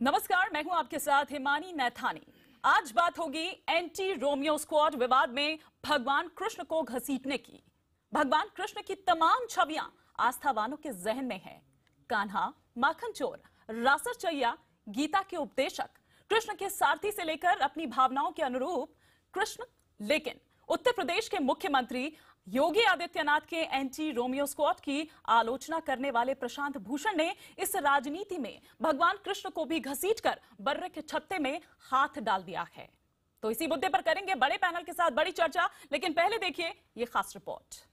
नमस्कार, मैं हूं आपके साथ हिमानी नैथानी। आज बात होगी एंटी रोमियो स्क्वाड विवाद में भगवान कृष्ण को घसीटने की। भगवान कृष्ण की तमाम छवियां आस्थावानों के जहन में है। कान्हा, माखन चोर, रासरचैया, गीता के उपदेशक, कृष्ण के सारथी से लेकर अपनी भावनाओं के अनुरूप कृष्ण। लेकिन उत्तर प्रदेश के मुख्यमंत्री योगी आदित्यनाथ के एंटी रोमियो स्क्वाड की आलोचना करने वाले प्रशांत भूषण ने इस राजनीति में भगवान कृष्ण को भी घसीटकर बर्रे के छत्ते में हाथ डाल दिया है। तो इसी मुद्दे पर करेंगे बड़े पैनल के साथ बड़ी चर्चा, लेकिन पहले देखिए ये खास रिपोर्ट।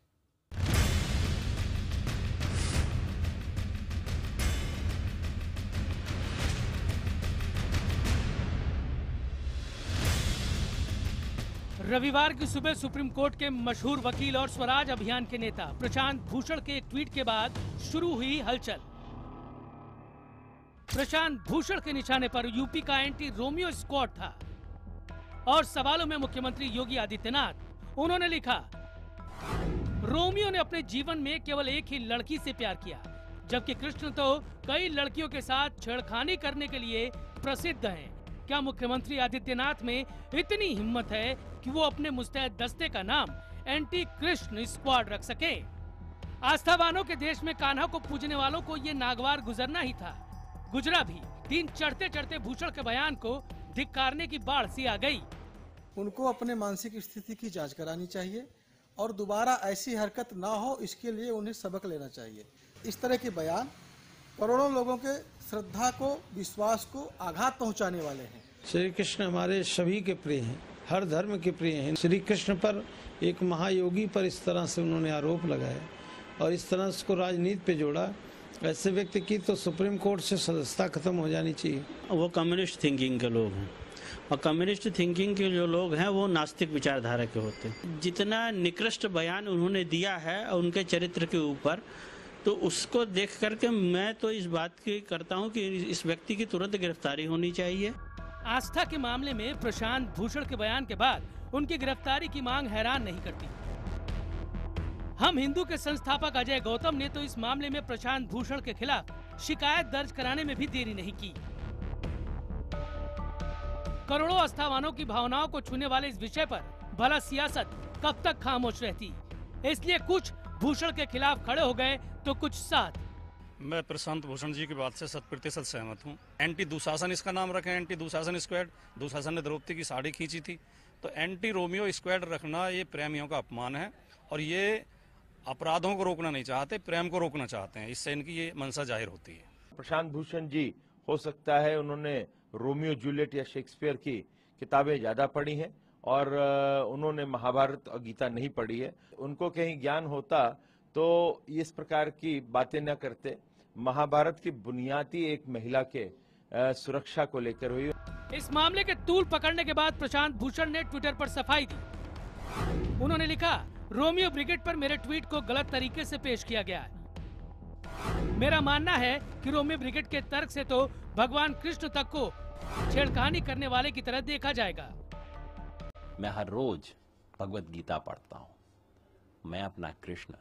रविवार की सुबह सुप्रीम कोर्ट के मशहूर वकील और स्वराज अभियान के नेता प्रशांत भूषण के एक ट्वीट के बाद शुरू हुई हलचल। प्रशांत भूषण के निशाने पर यूपी का एंटी रोमियो स्क्वाड था और सवालों में मुख्यमंत्री योगी आदित्यनाथ। उन्होंने लिखा, रोमियो ने अपने जीवन में केवल एक ही लड़की से प्यार किया, जबकि कृष्ण तो कई लड़कियों के साथ छेड़खानी करने के लिए प्रसिद्ध हैं। क्या मुख्यमंत्री आदित्यनाथ में इतनी हिम्मत है कि वो अपने मुस्तैद दस्ते का नाम एंटी कृष्ण स्क्वाड रख सके? आस्थावानों के देश में कान्हा को पूजने वालों को ये नागवार गुजरना ही था। गुजरा भी। दिन चढ़ते चढ़ते भूषण के बयान को धिक्कारने की बाढ़ सी आ गई। उनको अपने मानसिक स्थिति की जांच करानी चाहिए और दोबारा ऐसी हरकत ना हो, इसके लिए उन्हें सबक लेना चाहिए। इस तरह के बयान करोड़ों लोगों के श्रद्धा को, विश्वास को आघात पहुंचाने वाले हैं। श्री कृष्ण हमारे सभी के प्रिय हैं, हर धर्म के प्रिय हैं। श्री कृष्ण पर, एक महायोगी पर इस तरह से उन्होंने आरोप लगाया और इस तरह उसको राजनीति पे जोड़ा। ऐसे व्यक्ति की तो सुप्रीम कोर्ट से सदस्यता खत्म हो जानी चाहिए। वो कम्युनिस्ट थिंकिंग के लोग हैं और कम्युनिस्ट थिंकिंग के जो लोग हैं वो नास्तिक विचारधारा के होते हैं। जितना निकृष्ट बयान उन्होंने दिया है उनके चरित्र के ऊपर, तो उसको देख करके मैं तो इस बात की करता हूं कि इस व्यक्ति की तुरंत गिरफ्तारी होनी चाहिए। आस्था के मामले में प्रशांत भूषण के बयान के बाद उनकी गिरफ्तारी की मांग हैरान नहीं करती। हम हिंदू के संस्थापक अजय गौतम ने तो इस मामले में प्रशांत भूषण के खिलाफ शिकायत दर्ज कराने में भी देरी नहीं की। करोड़ों आस्थावानों की भावनाओं को छूने वाले इस विषय पर भला सियासत कब तक खामोश रहती? इसलिए कुछ भूषण के खिलाफ खड़े हो गए तो कुछ साथ। मैं प्रशांत भूषण जी की बात से 100% सहमत हूँ। एंटी दुशासन इसका नाम रखें, एंटी दुशासन स्क्वाड। दुशासन ने द्रौपदी की साड़ी खींची थी, तो एंटी रोमियो स्क्वाड रखना ये प्रेमियों का अपमान है और ये अपराधों को रोकना नहीं चाहते, प्रेम को रोकना चाहते हैं। इससे इनकी ये मंशा जाहिर होती है। प्रशांत भूषण जी, हो सकता है उन्होंने रोमियो जूलियट या शेक्सपियर की किताबें ज्यादा पढ़ी हैं और उन्होंने महाभारत और गीता नहीं पढ़ी है। उनको कहीं ज्ञान होता तो इस प्रकार की बातें न करते। महाभारत की बुनियादी एक महिला के सुरक्षा को लेकर हुई। इस मामले के तूल पकड़ने के बाद प्रशांत भूषण ने ट्विटर पर सफाई दी। उन्होंने लिखा, रोमियो ब्रिगेड पर मेरे ट्वीट को गलत तरीके से पेश किया गया है। मेरा मानना है कि रोमियो ब्रिगेड के तर्क से तो भगवान कृष्ण तक को छेड़खानी करने वाले की तरह देखा जाएगा। मैं हर रोज भगवत गीता पढ़ता हूँ। मैं अपना कृष्ण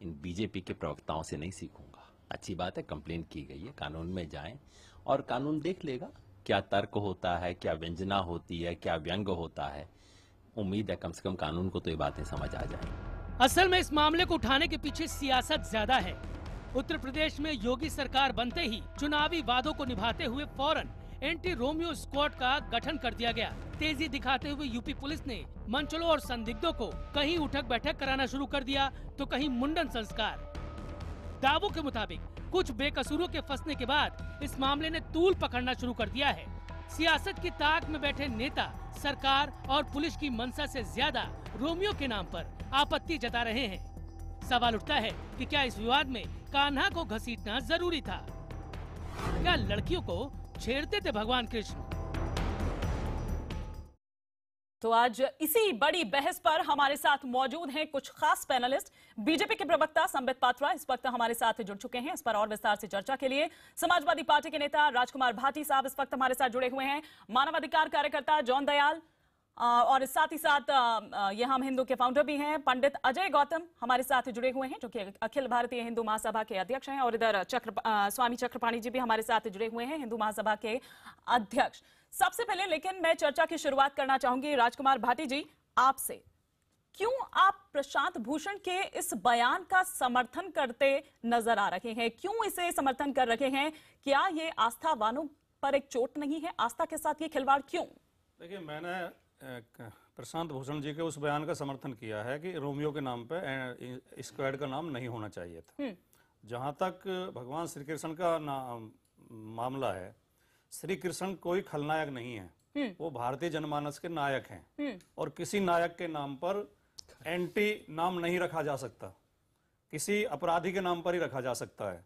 इन बीजेपी के प्रवक्ताओं से नहीं सीखूंगा। अच्छी बात है, कंप्लेंट की गई है, कानून में जाएं और कानून देख लेगा क्या तर्क होता है, क्या व्यंजना होती है, क्या व्यंग होता है। उम्मीद है कम से कम कानून को तो ये बातें समझ आ जाएं। असल में इस मामले को उठाने के पीछे सियासत ज्यादा है। उत्तर प्रदेश में योगी सरकार बनते ही चुनावी वादों को निभाते हुए फौरन एंटी रोमियो स्क्वाड का गठन कर दिया गया। तेजी दिखाते हुए यूपी पुलिस ने मंचलों और संदिग्धों को कहीं उठक बैठक कराना शुरू कर दिया तो कहीं मुंडन संस्कार। दावों के मुताबिक कुछ बेकसूरों के फंसने के बाद इस मामले ने तूल पकड़ना शुरू कर दिया है। सियासत की ताक में बैठे नेता सरकार और पुलिस की मंशा से ज्यादा रोमियो के नाम पर आपत्ति जता रहे हैं। सवाल उठता है कि क्या इस विवाद में कान्हा को घसीटना जरूरी था? क्या लड़कियों को छेड़ते थे भगवान कृष्ण? तो आज इसी बड़ी बहस पर हमारे साथ मौजूद हैं कुछ खास पैनलिस्ट। बीजेपी के प्रवक्ता संबित पात्रा इस वक्त हमारे साथ जुड़ चुके हैं। इस पर और विस्तार से चर्चा के लिए समाजवादी पार्टी के नेता राजकुमार भाटी साहब इस वक्त हमारे साथ जुड़े हुए हैं। मानवाधिकार कार्यकर्ता जॉन दयाल, और साथ ही साथ ये हम हिंदू के फाउंडर भी हैं, पंडित अजय गौतम हमारे साथ जुड़े हुए हैं, जो कि अखिल भारतीय हिंदू महासभा के अध्यक्ष हैं। और इधर स्वामी चक्रपाणी जी भी हमारे साथ जुड़े हुए हैं, हिंदू महासभा के अध्यक्ष। सबसे पहले लेकिन मैं चर्चा की शुरुआत करना चाहूंगी राजकुमार भाटी जी आपसे। क्यों आप प्रशांत भूषण के इस बयान का समर्थन करते नजर आ रहे हैं? क्यों इसे समर्थन कर रहे हैं? क्या ये आस्थावानों पर एक चोट नहीं है? आस्था के साथ ये खिलवाड़ क्यों? देखिए, मैंने प्रशांत भूषण जी के उस बयान का समर्थन किया है कि रोमियो के नाम पे स्क्वाड का नाम नहीं होना चाहिए था। जहां तक भगवान श्री कृष्ण का मामला है, श्री कृष्ण कोई खलनायक नहीं है, वो भारतीय जनमानस के नायक हैं। और किसी नायक के नाम पर एंटी नाम नहीं रखा जा सकता, किसी अपराधी के नाम पर ही रखा जा सकता है।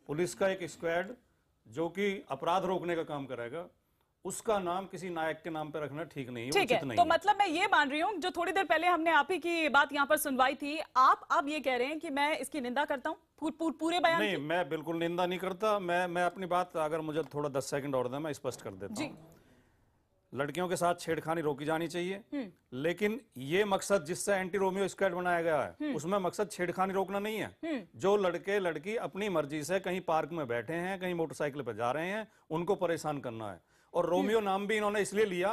पुलिस का एक स्क्वाड जो कि अपराध रोकने का काम करेगा, उसका नाम किसी नायक के नाम पे रखना ठीक नहीं है, ठीक है। नहीं तो है। मतलब मैं ये मान रही हूँ, जो थोड़ी देर पहले हमने आप ही की बात यहाँ पर सुनवाई थी, आप अब ये कह रहे हैं कि मैं इसकी निंदा करता हूँ पूरे बयान नहीं, मैं बिल्कुल निंदा नहीं करता। मैं अपनी बात, अगर मुझे थोड़ा 10 सेकंड और दें, मैं स्पष्ट कर देता हूँ। लड़कियों के साथ छेड़खानी रोकी जानी चाहिए, लेकिन ये मकसद जिससे एंटी रोमियो स्क्वाड बनाया गया है, उसमें मकसद छेड़खानी रोकना नहीं है। जो लड़के लड़की अपनी मर्जी से कहीं पार्क में बैठे हैं, कहीं मोटरसाइकिल पर जा रहे हैं, उनको परेशान करना है। और रोमियो नाम भी इन्होंने इसलिए लिया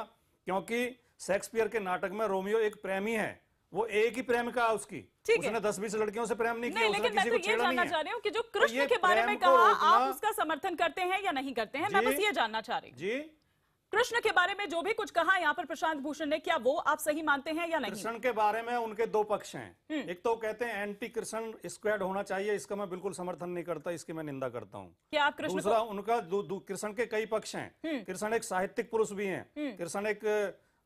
क्योंकि शेक्सपियर के नाटक में रोमियो एक प्रेमी है, वो एक ही प्रेमिका है उसकी, उसने 10-20 लड़कियों से प्रेम नहीं किया, उसने लेकिन किसी मैं को तो ये छेड़ा जानना नहीं चाह है। रही हूँ कि जो कृष्ण के बारे में कहा, आप उसका समर्थन करते हैं या नहीं करते हैं? मैं बस ये जानना चाह रही हूँ जी, कृष्ण के बारे में जो भी कुछ कहा यहाँ पर प्रशांत भूषण ने, क्या वो आप सही मानते हैं या नहीं? कृष्ण के बारे में उनके दो पक्ष हैं। एक तो कहते हैं एंटी कृष्ण स्क्वाड होना चाहिए, इसका मैं बिल्कुल समर्थन नहीं करता, इसकी मैं निंदा करता हूँ। क्या आप कृष्ण दूसरा उनका कृष्ण के कई पक्ष हैं। कृष्ण एक साहित्यिक पुरुष भी हैं, कृष्ण एक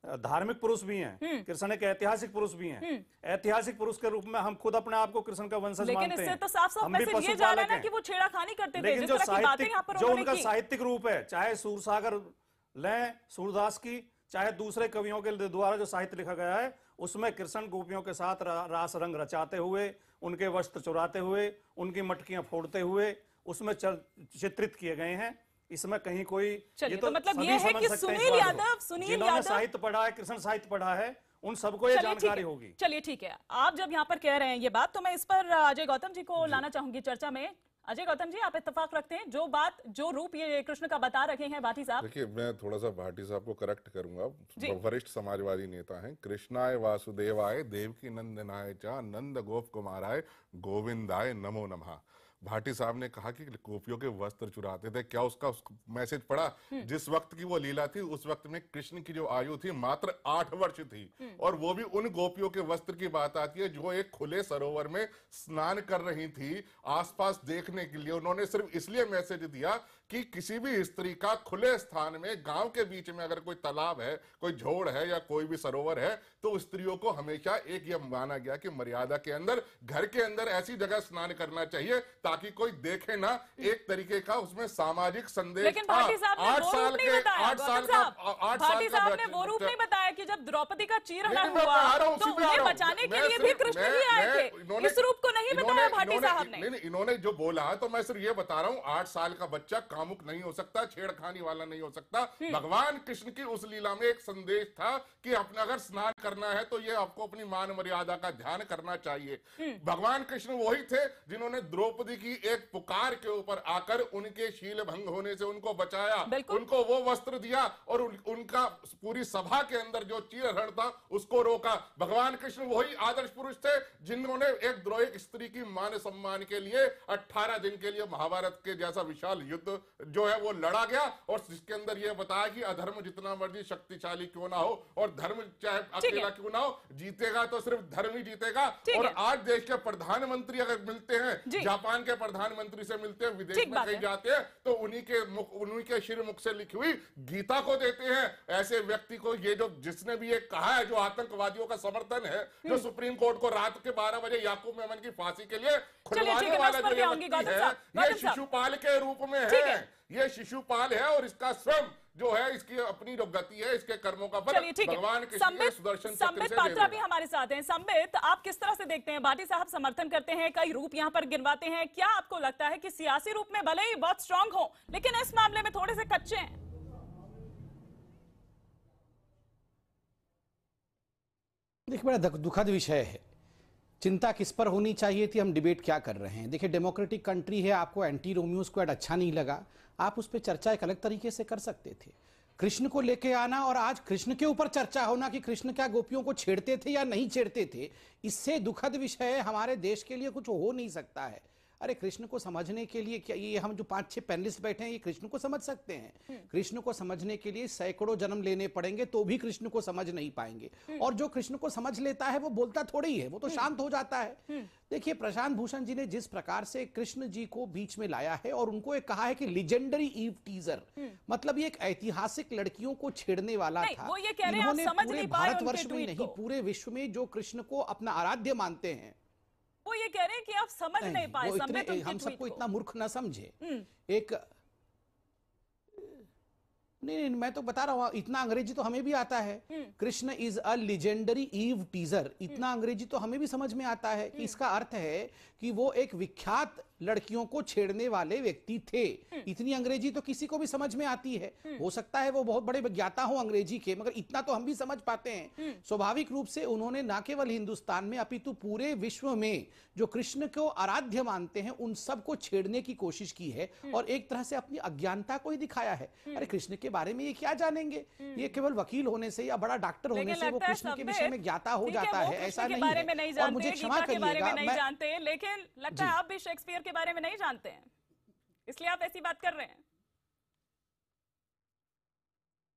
धार्मिक पुरुष भी हैं, कृष्ण एक ऐतिहासिक पुरुष भी हैं। ऐतिहासिक पुरुष के रूप में हम खुद अपने आप को कृष्ण का वंशज मानते हैं। लेकिन इससे तो साफ-साफ मैसेज ये जा रहा है ना कि वो छेड़खानी करते थे। लेकिन जो साहित्यिक, जो उनका साहित्यिक रूप है, चाहे सूरसागर लें सूरदास की, चाहे दूसरे कवियों के द्वारा जो साहित्य लिखा गया है, उसमें कृष्ण गोपियों के साथ रास रंग रचाते हुए, उनके वस्त्र चुराते हुए, उनकी मटकियां फोड़ते हुए उसमें चित्रित किए गए हैं। इसमें कहीं कोई ये तो मतलब ये है कि सुनील यादव साहित्य पढ़ा है, कृष्ण साहित्य पढ़ा है, उन सबको ये जानकारी होगी। चलिए ठीक है, आप जब यहाँ पर कह रहे हैं ये बात, तो मैं इस पर अजय गौतम जी को लाना चाहूंगी चर्चा में। अजय गौतम जी, आप इत्तेफाक रखते हैं जो बात, जो रूप ये कृष्ण का बता रहे हैं भाटी साहब? देखिए, मैं थोड़ा सा भाटी साहब को करेक्ट करूंगा, वरिष्ठ समाजवादी नेता हैं। कृष्णाय वासुदेवाय देवकी नंदनाय च नंद गोप कुमाराय गोविंदाय नमो नमः। भाटी साहब ने कहा कि गोपियों के वस्त्र चुराते थे, क्या उसका मैसेज पड़ा? जिस वक्त की वो लीला थी, उस वक्त में कृष्ण की जो आयु थी मात्र 8 वर्ष थी, और वो भी उन गोपियों के वस्त्र की बात आती है जो एक खुले सरोवर में स्नान कर रही थी, आसपास देखने के लिए। उन्होंने सिर्फ इसलिए मैसेज दिया कि किसी भी स्त्री का खुले स्थान में, गांव के बीच में अगर कोई तालाब है, कोई झोड़ है या कोई भी सरोवर है, तो स्त्रियों को हमेशा एक यह माना गया कि मर्यादा के अंदर, घर के अंदर ऐसी जगह स्नान करना चाहिए ताकि कोई देखे ना। एक तरीके का उसमें सामाजिक संदेश। लेकिन भाटी साहब ने वो रूप नहीं बताया। 8 साल भाटी साहब ने वो रूप नहीं बताया कि जब द्रौपदी का चीरहरण हुआ तो उन्हें बचाने के लिए भी कृष्ण ही आए थे। इस रूप को नहीं बताया भाटी साहब ने। नहीं, इन्होंने जो बोला, तो मैं सिर्फ ये बता रहा हूँ, 8 साल का बच्चा कामुक नहीं हो सकता, छेड़खानी वाला नहीं हो सकता। भगवान कृष्ण की उस लीला में एक संदेश था कि अपना अगर स्नान करना है तो ये आपको अपनी मान मर्यादा का ध्यान करना चाहिए। भगवान कृष्ण वही थे जिन्होंने द्रौपदी की एक पुकार के ऊपर आकर उनके शील भंग होने से उनको बचाया, उनको वो वस्त्र दिया और उनका पूरी सभा के अंदर जो चीरहरण था उसको रोका। भगवान कृष्ण वही आदर्श पुरुष थे जिन्होंने एक स्त्री की मान सम्मान के लिए 18 दिन के लिए महाभारत के जैसा विशाल युद्ध जो है वो लड़ा गया, और जिसके अंदर यह बताया कि अधर्म जितना मर्जी शक्तिशाली क्यों ना हो और धर्म चाहे अकेला क्यों ना हो, जीतेगा तो सिर्फ धर्म ही जीतेगा। और आज देश के प्रधानमंत्री अगर मिलते हैं, जापान के प्रधानमंत्री से मिलते हैं, विदेश में कहीं जाते हैं, तो उन्हीं के शिर मुख से लिखी हुई गीता को देते हैं। ऐसे व्यक्ति को ये जो जिसने भी ये कहा है, जो आतंकवादियों का समर्थन है, जो सुप्रीम कोर्ट को रात के 12 बजे याकूब मेमन की फांसी के लिए खुलवाने वाला जो ये व्यक्ति है, ये शिशुपाल के रूप में है, ये शिशुपाल है, और इसका स्वयं जो है, इसकी अपनी जो गति है, इसके कर्मों का फल भगवान कृष्ण के सुदर्शन चक्र से पात्रा भी हमारे साथ हैं। संबित, आप किस तरह से देखते हैं? भाटी साहब समर्थन करते हैं, कई रूप यहाँ पर गिनवाते हैं, क्या आपको लगता है कि सियासी रूप में भले ही बहुत स्ट्रांग हो, लेकिन इस मामले में थोड़े से कच्चे हैं? देखिए, बड़ा दुखद विषय है। चिंता किस पर होनी चाहिए थी, हम डिबेट क्या कर रहे हैं। देखिए, डेमोक्रेटिक कंट्री है, आपको एंटी रोमियो स्क्वाड अच्छा नहीं लगा, आप उस पर चर्चा एक अलग तरीके से कर सकते थे। कृष्ण को लेके आना और आज कृष्ण के ऊपर चर्चा होना कि कृष्ण क्या गोपियों को छेड़ते थे या नहीं छेड़ते थे, इससे दुखद विषय हमारे देश के लिए कुछ हो नहीं सकता है। अरे कृष्ण को समझने के लिए क्या ये हम जो 5-6 पैनलिस्ट बैठे हैं ये कृष्ण को समझ सकते हैं? कृष्ण को समझने के लिए सैकड़ों जन्म लेने पड़ेंगे तो भी कृष्ण को समझ नहीं पाएंगे। और जो कृष्ण को समझ लेता है वो बोलता थोड़ी ही है, वो तो शांत हो जाता है। देखिए, प्रशांत भूषण जी ने जिस प्रकार से कृष्ण जी को बीच में लाया है और उनको एक कहा है कि लीजेंडरी ईव टीजर, मतलब ये एक ऐतिहासिक लड़कियों को छेड़ने वाला था। वो ये कह रहे हैं आप समझ नहीं पाए भारतवर्ष में नहीं, पूरे विश्व में जो कृष्ण को अपना आराध्य मानते हैं, वो ये कह रहे हैं कि आप समझ नहीं पाए। हम सबको इतना मूर्ख ना समझे। एक नहीं, मैं तो बता रहा हूं, इतना अंग्रेजी तो हमें भी आता है। Krishna is a legendary eve teaser, इतना अंग्रेजी तो हमें भी समझ में आता है कि इसका अर्थ है कि वो एक विख्यात लड़कियों को छेड़ने वाले व्यक्ति थे। इतनी अंग्रेजी तो किसी को भी समझ में आती है। हो सकता है वो बहुत बड़े ज्ञाता हो अंग्रेजी के, मगर इतना तो हम भी समझ पाते हैं। स्वाभाविक रूप से उन्होंने न केवल हिंदुस्तान में अपितु पूरे विश्व में जो कृष्ण को आराध्य मानते हैं उन सबको छेड़ने की कोशिश की है और एक तरह से अपनी अज्ञानता को ही दिखाया है। अरे कृष्ण के बारे में ये क्या जानेंगे? ये केवल वकील होने से या बड़ा डॉक्टर होने से वो कृष्ण के विषय में ज्ञाता हो जाता है, ऐसा नहीं है। और मुझे क्षमा करिएगा, नहीं जानते, लेकिन लगता है आप भी शेक्सपियर के बारे में नहीं जानते हैं, इसलिए आप ऐसी बात कर रहे हैं।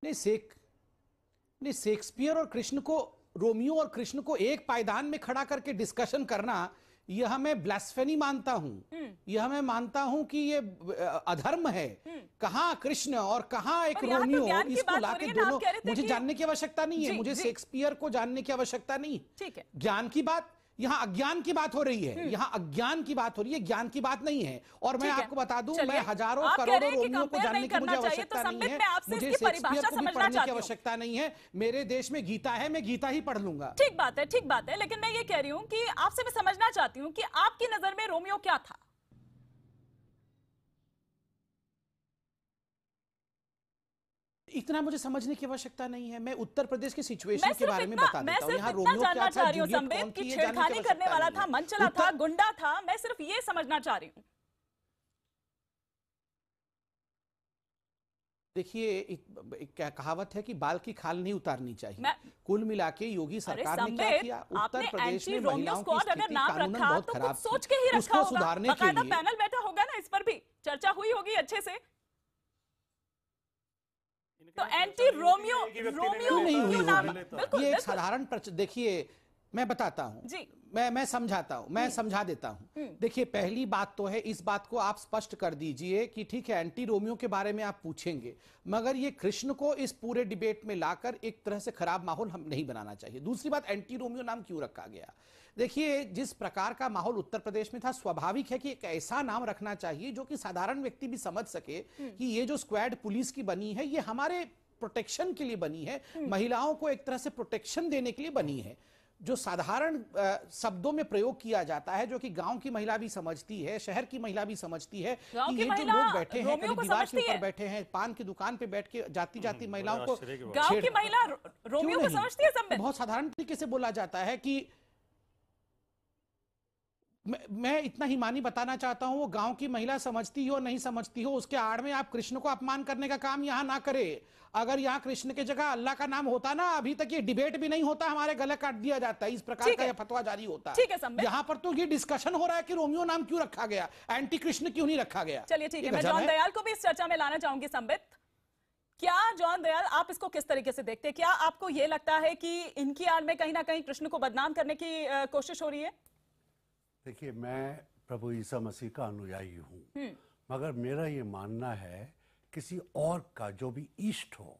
नहीं, शेक्सपियर और कृष्ण को, रोमियो और कृष्ण को एक पायदान में खड़ा करके डिस्कशन करना, यह मैं ब्लास्फेमी मानता हूं। यह मैं मानता हूं कि ये अधर्म है। कहां कृष्ण और कहां एक रोमियो, इसको लाके दोनों, मुझे जानने की आवश्यकता नहीं है। मुझे शेक्सपियर को जानने की आवश्यकता नहीं। ठीक है, ज्ञान की बात, यहाँ अज्ञान की बात हो रही है। यहाँ अज्ञान की बात हो रही है, ज्ञान की बात नहीं है। और मैं आपको बता दूं, मैं हजारों करोड़ों रोमियो को जानने की मुझे आवश्यकता नहीं है। मुझे शेक्सपियर को भी पढ़ने की आवश्यकता नहीं है। मेरे देश में गीता है, मैं गीता ही पढ़ लूंगा। ठीक बात है, ठीक बात है, लेकिन मैं ये कह रही हूँ कि आपसे मैं समझना चाहती हूँ कि आपकी नजर में रोमियो क्या था? इतना मुझे समझने की आवश्यकता नहीं है। मैं उत्तर प्रदेश की सिचुएशन के बारे में बता देता हूं। यहाँ रोमियो क्या था, जूलियट कौन थी, छेड़खानी करने वाला था, मन चला था, गुंडा था, मैं सिर्फ ये समझना चाह रही हूं। देखिए, एक कहावत है कि बाल की खाल नहीं उतारनी चाहिए। कुल मिला के योगी सरकार ने क्या किया, उत्तर प्रदेश में महिलाओं की स्थिति कानूनन बहुत खराब थी, सोच के ही रखा उसको सुधारने के लिए पैनल बैठा होगा ना, इस पर भी चर्चा हुई होगी अच्छे से। तो एंटी रोमियो नहीं हुई। ये एक साधारण, देखिए मैं बताता हूं, मैं समझाता हूं, मैं समझा देता हूं। देखिए, पहली बात तो है, इस बात को आप स्पष्ट कर दीजिए कि ठीक है एंटी रोमियो के बारे में आप पूछेंगे, मगर ये कृष्ण को इस पूरे डिबेट में लाकर एक तरह से खराब माहौल हम नहीं बनाना चाहिए। दूसरी बात, एंटी रोमियो नाम क्यों रखा गया? देखिए, जिस प्रकार का माहौल उत्तर प्रदेश में था, स्वाभाविक है कि एक ऐसा नाम रखना चाहिए जो कि साधारण व्यक्ति भी समझ सके कि ये जो स्क्वाड पुलिस की बनी है ये हमारे प्रोटेक्शन के लिए बनी है, महिलाओं को एक तरह से प्रोटेक्शन देने के लिए बनी है। जो साधारण शब्दों में प्रयोग किया जाता है, जो कि गांव की महिला भी समझती है, शहर की महिला भी समझती है कि ये जो लोग बैठे हैं, कभी दीवार के ऊपर बैठे हैं, पान की दुकान पे बैठ के जाती जाती महिलाओं को, गांव की महिला रोमियो को समझती है। सब बहुत साधारण तरीके से बोला जाता है कि मैं इतना ही मानी बताना चाहता हूं, वो गांव की महिला समझती हो नहीं समझती हो, उसके आड़ में आप कृष्ण को अपमान करने का काम यहां ना करे। अगर यहां कृष्ण की जगह अल्लाह का नाम होता ना, अभी तक ये डिबेट भी नहीं होता, हमारे गले काट दिया जाता है, इस प्रकार का यह फतवा जारी होता है। यहाँ पर तो ये डिस्कशन हो रहा है कि रोमियो नाम क्यों रखा गया, एंटी कृष्ण क्यों नहीं रखा गया। चलिए ठीक है, मैं जॉन दयाल को भी इस चर्चा में लाना चाहूंगी। संबित, क्या जॉन दयाल आप इसको किस तरीके से देखते हैं? क्या आपको ये लगता है कि इनकी आड़ में कहीं ना कहीं कृष्ण को बदनाम करने की कोशिश हो रही है? देखिए, मैं प्रभु ईसा मसीह का अनुयायी हूँ, मगर मेरा ये मानना है किसी और का जो भी इष्ट हो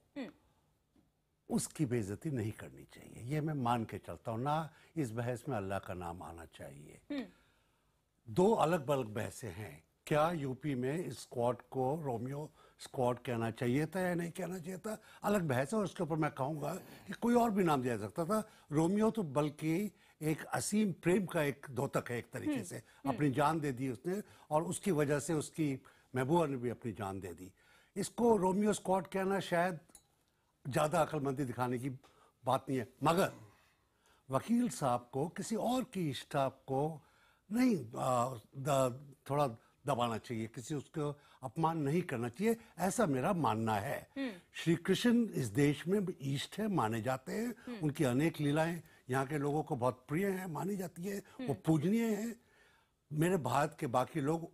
उसकी बेइज्जती नहीं करनी चाहिए। ये मैं मान के चलता हूँ, ना इस बहस में अल्लाह का नाम आना चाहिए। दो अलग अलग बहसें हैं। क्या यूपी में इस स्क्वाड को रोमियो स्क्वाड कहना चाहिए था या नहीं कहना चाहिए था, अलग बहस है। और उसके ऊपर मैं कहूँगा कि कोई और भी नाम दिया जा सकता था। रोमियो तो बल्कि एक असीम प्रेम का एक द्योतक है, एक तरीके से अपनी जान दे दी उसने, और उसकी वजह से उसकी महबूबा ने भी अपनी जान दे दी। इसको रोमियो स्क्वाड कहना शायद ज़्यादा अक्लमंदी दिखाने की बात नहीं है, वकील साहब को, किसी और की स्टाफ को नहीं थोड़ा दबाना चाहिए, किसी उसको अपमान नहीं करना चाहिए, ऐसा मेरा मानना है। श्री कृष्ण इस देश में ईष्ट है, माने जाते हैं, उनकी अनेक लीलाएं यहाँ के लोगों को बहुत प्रिय हैं, मानी जाती है, वो पूजनीय हैं। मेरे भारत के बाकी लोग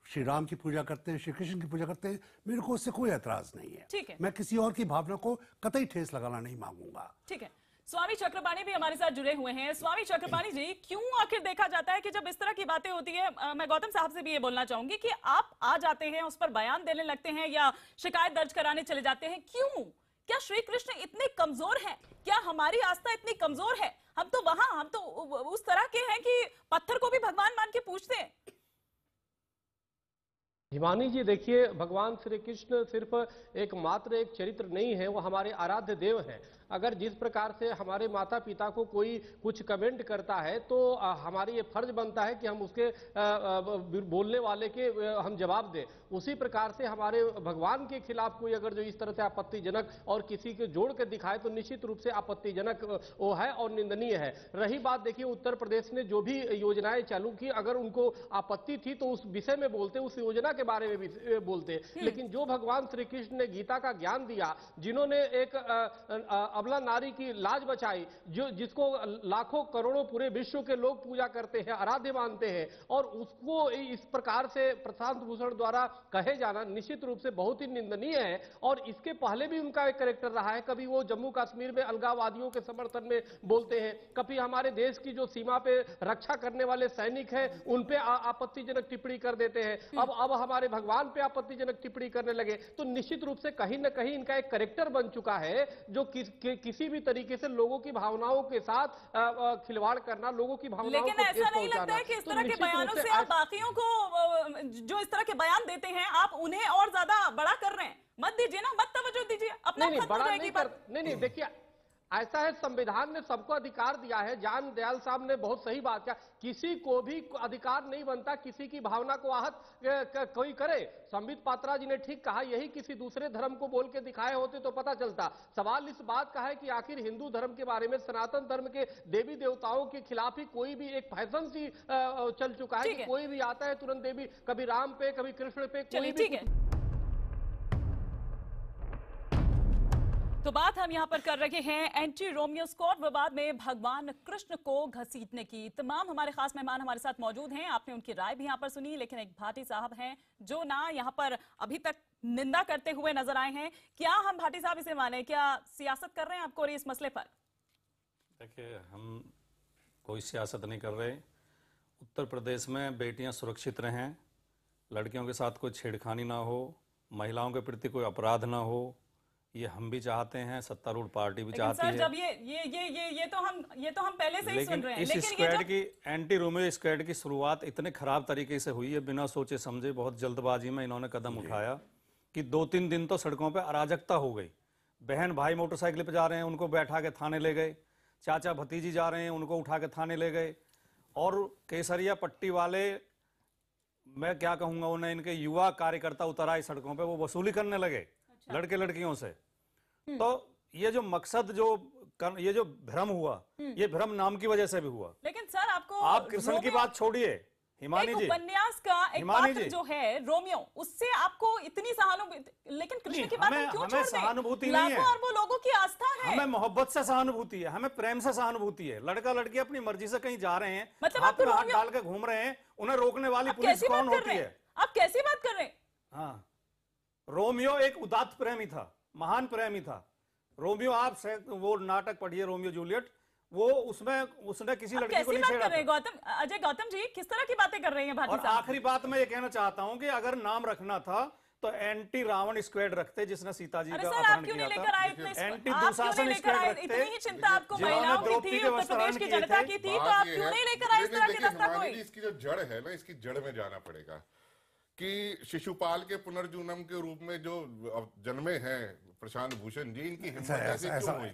श्री राम की पूजा करते हैं, श्री कृष्ण की पूजा करते हैं, मेरे को उससे कोई एतराज नहीं है। ठीक है, मैं किसी और की भावना को कतई ठेस लगाना नहीं मांगूंगा। ठीक है, स्वामी चक्रपाणी भी हमारे साथ जुड़े हुए हैं। स्वामी चक्रपाणी जी, क्यों आखिर देखा जाता है कि जब इस तरह की बातें होती है, मैं गौतम साहब से भी ये बोलना चाहूंगी कि आप आ जाते हैं, उस पर बयान देने लगते हैं या शिकायत दर्ज कराने चले जाते हैं, क्यों? क्या श्री कृष्ण इतने कमजोर हैं? क्या हमारी आस्था इतनी कमजोर है? हम तो उस तरह के हैं कि पत्थर को भी भगवान मान के पूछते हैं। हिमानी जी, देखिए, भगवान श्री कृष्ण सिर्फ एकमात्र एक चरित्र नहीं है, वो हमारे आराध्य देव हैं। अगर जिस प्रकार से हमारे माता पिता को कोई कुछ कमेंट करता है तो हमारी ये फर्ज बनता है कि हम उसके बोलने वाले के हम जवाब दें। उसी प्रकार से हमारे भगवान के खिलाफ कोई अगर जो इस तरह से आपत्तिजनक और किसी के जोड़ के दिखाए तो निश्चित रूप से आपत्तिजनक वो है और निंदनीय है। रही बात, देखिए, उत्तर प्रदेश ने जो भी योजनाएं चालू की, अगर उनको आपत्ति थी तो उस विषय में बोलते, उस योजना के बारे में भी बोलते। लेकिन जो भगवान श्री कृष्ण ने गीता का ज्ञान दिया, जिन्होंने एक अबला नारी की लाज बचाई, जिसको लाखों करोड़ों पूरे विश्व के लोग पूजा करते हैं, आराध्य मानते हैं, और उसको इस प्रकार से प्रशांत भूषण द्वारा कहे जाना निश्चित रूप से बहुत ही निंदनीय है। और इसके पहले भी उनका एक कैरेक्टर रहा है, कभी वो जम्मू कश्मीर में अलगाववादियों के समर्थन में बोलते हैं, कभी हमारे देश की जो सीमा पे रक्षा करने वाले सैनिक हैं उन पे आपत्तिजनक टिप्पणी कर देते हैं। अब हमारे भगवान पे आपत्तिजनक टिप्पणी करने लगे, तो निश्चित रूप से कहीं ना कहीं इनका एक कैरेक्टर बन चुका है जो किसी भी तरीके से लोगों की भावनाओं के साथ खिलवाड़ करना, लोगों की भावनाओं को ठेस पहुंचाना। लेकिन ऐसा नहीं लगता है कि इस तरह के बयानों से आप बाकियों को, जो इस तरह के बयान देते हैं, आप उन्हें और ज्यादा बड़ा कर रहे हैं? मत दीजिए ना, मत तवज्जो दीजिए, अपना नहीं, बड़ा नहीं, देखिए, ऐसा है, संविधान ने सबको अधिकार दिया है। जान दयाल साहब ने बहुत सही बात किया, किसी को भी अधिकार नहीं बनता किसी की भावना को आहत कोई करे। संबित पात्रा जी ने ठीक कहा, यही किसी दूसरे धर्म को बोल के दिखाए होते तो पता चलता। सवाल इस बात का है कि आखिर हिंदू धर्म के बारे में, सनातन धर्म के देवी देवताओं के खिलाफ ही कोई भी एक फैशन सी चल चुका है कि कोई भी आता है तुरंत देवी, कभी राम पे, कभी कृष्ण पे, कोई भी। तो बात हम यहाँ पर कर रहे हैं एंटी रोमियो स्क्वाड विवाद में भगवान कृष्ण को घसीटने की। तमाम हमारे खास मेहमान हमारे साथ मौजूद हैं, आपने उनकी राय भी यहाँ पर सुनी, लेकिन एक भाटी साहब हैं जो ना यहाँ पर अभी तक निंदा करते हुए नजर आए हैं। क्या हम भाटी साहब इसे माने, क्या सियासत कर रहे हैं आपको इस मसले पर? देखिए, हम कोई सियासत नहीं कर रहे। उत्तर प्रदेश में बेटियां सुरक्षित रहें, लड़कियों के साथ कोई छेड़खानी ना हो, महिलाओं के प्रति कोई अपराध ना हो, ये हम भी चाहते हैं, सत्तारूढ़ पार्टी भी चाहती है। जब ये तो हम पहले से ही सुन रहे हैं। लेकिन इस स्क्वाड की, एंटी रोमियो स्क्वाड की शुरुआत इतने खराब तरीके से हुई है, बिना सोचे समझे, बहुत जल्दबाजी में इन्होंने कदम उठाया कि 2-3 दिन तो सड़कों पे अराजकता हो गई। बहन भाई मोटरसाइकिल पे जा रहे हैं, उनको बैठा के थाने ले गए, चाचा भतीजी जा रहे हैं, उनको उठा के थाने ले गए, और केसरिया पट्टी वाले, मैं क्या कहूंगा, उन्हें इनके युवा कार्यकर्ता उतर आए सड़कों पे, वो वसूली करने लगे लड़के लड़कियों से। तो ये जो मकसद, ये जो भ्रम हुआ, ये भ्रम नाम की वजह से भी हुआ। लेकिन सर, आप कृष्ण की बात छोड़िए, हिमानी जी, उपन्यास का एक पात्र जो है रोमियो, उससे आपको इतनी सहानुभूति, लेकिन कृष्ण की बात क्यों छोड़ दें? सहानुभूति नहीं है, और वो लोगों की आस्था है। हमें मोहब्बत से सहानुभूति है, हमें प्रेम से सहानुभूति है। लड़का लड़की अपनी मर्जी से कहीं जा रहे हैं, मतलब हाथ में हाथ डाल के घूम रहे हैं, उन्हें रोकने वाली पुलिस कौन होती है? आप कैसी बात कर रहे हैं? हाँ, रोमियो एक उदात्त प्रेमी था, महान प्रेमी था। रोमियो, आप वो नाटक पढ़िए, रोमियो जूलियट, वो उसने किसी लड़की को नहीं छेड़ा था। अजय गौतम जी, किस तरह की बातें कर रहे हैं भाटी साहब? आखिरी बात मैं ये कहना चाहता हूँ कि अगर नाम रखना था तो एंटी रावण स्क्वाड रखते, जिसने सीता जी का अपहरण किया था। एंटी दुशासन स्क्वाड रखते। इतनी चिंता आपको महिलाओं की थी, उत्तर प्रदेश की जनता की थी, तो आप क्यों नहीं लेकर आए इस तरह के रास्ता कोई? इसकी जो जड़ है ना, इसकी जड़ में जाना पड़ेगा कि शिशुपाल के पुनर्जन्म के रूप में जो जन्मे हैं प्रशांत भूषण जी, इनकी हिम्मत ऐसी क्यों हुई?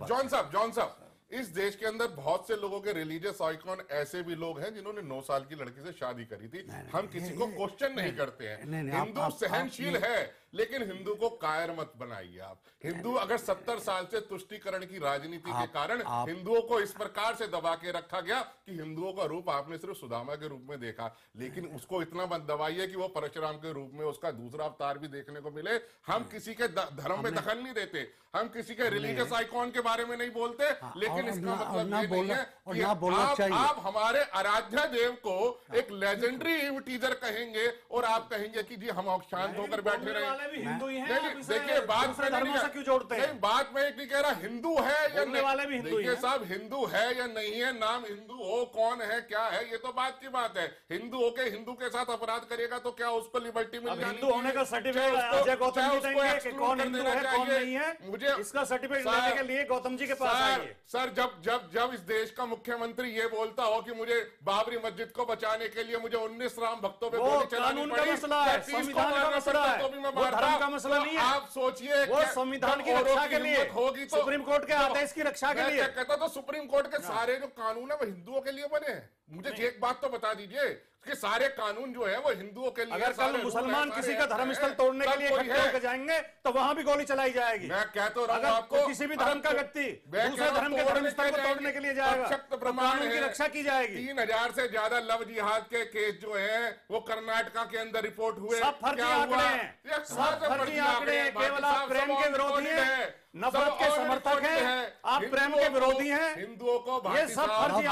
जॉन साहब, इस देश के अंदर बहुत से लोगों के रिलीजियस आइकॉन ऐसे भी लोग हैं जिन्होंने 9 साल की लड़की से शादी करी थी। हम किसी को क्वेश्चन नहीं करते हैं। हिंदू सहनशील है, लेकिन हिंदू को कायर मत बनाइए आप। हिंदू अगर 70 साल से तुष्टीकरण की राजनीति के कारण हिंदुओं को इस प्रकार से दबा के रखा गया कि हिंदुओं का रूप आपने सिर्फ सुदामा के रूप में देखा, लेकिन उसको इतना मत दबाइए कि वो परशुराम के रूप में उसका दूसरा अवतार भी देखने को मिले। हम किसी के धर्म में दखल नहीं देते, हम किसी के रिलीजियस आइकॉन के बारे में नहीं बोलते, लेकिन इसका मतलब ये नहीं है कि आप हमारे आराध्य देव को एक लेजेंडरी टीजर कहेंगे और आप कहेंगे कि जी हम शांत होकर बैठे रहे। देखिए बात में नहीं, बात में एक नहीं कह रहा हिंदू है या नहीं। देखिए साहब, हिंदू है या नहीं है, नाम हिंदू हो, कौन है क्या है, ये तो बात की बात है। हिंदू होके हिंदू के साथ अपराध करेगा तो क्या उसको लिबर्टी मिल जाएगी? हिंदू होने का सर्टिफिकेट अजय गौतम जी देंगे कि कौन हिंदू है कौन नहीं है। मुझे इसका सर्टिफिकेट लेने के लिए गौतम जी के पास आइए। सर जब इस देश का मुख्यमंत्री ये बोलता हो कि मुझे बाबरी मस्जिद को बचाने के लिए मुझे 19 राम भक्तों पे गोली चलानी पड़ी, मसला है, संविधान का मसला है, तो भी मैं वो धर्म का मसला नहीं है। आप सोचिए वो संविधान की रक्षा के लिए होगी तो सुप्रीम कोर्ट के आदेश की रक्षा के लिए कहता तो सुप्रीम कोर्ट के सारे जो कानून है वो हिंदुओं के लिए बने हैं। मुझे एक बात तो बता दीजिए कि सारे कानून जो है वो हिंदुओं के लिए। अगर कल मुसलमान किसी का धर्मस्थल तोड़ने के लिए इकट्ठे होकर जाएंगे तो वहां भी गोली चलाई जाएगी। मैं कह तो रहा हूं आपको, किसी भी धर्म का व्यक्ति दूसरे धर्म के धर्मस्थल को तोड़ने के लिए जाएगा तो कानून की रक्षा की जाएगी। 3000 से ज्यादा लव जिहाद के केस जो है वो कर्नाटका के अंदर रिपोर्ट हुए। सब फर्जी आंकड़े हैं, सब फर्जी आंकड़े हैं। केवल आप प्रेम के विरोधी हैं, नफरत के समर्थक हैं, आप प्रेम के विरोधी हैं। हिंदुओं को ये सब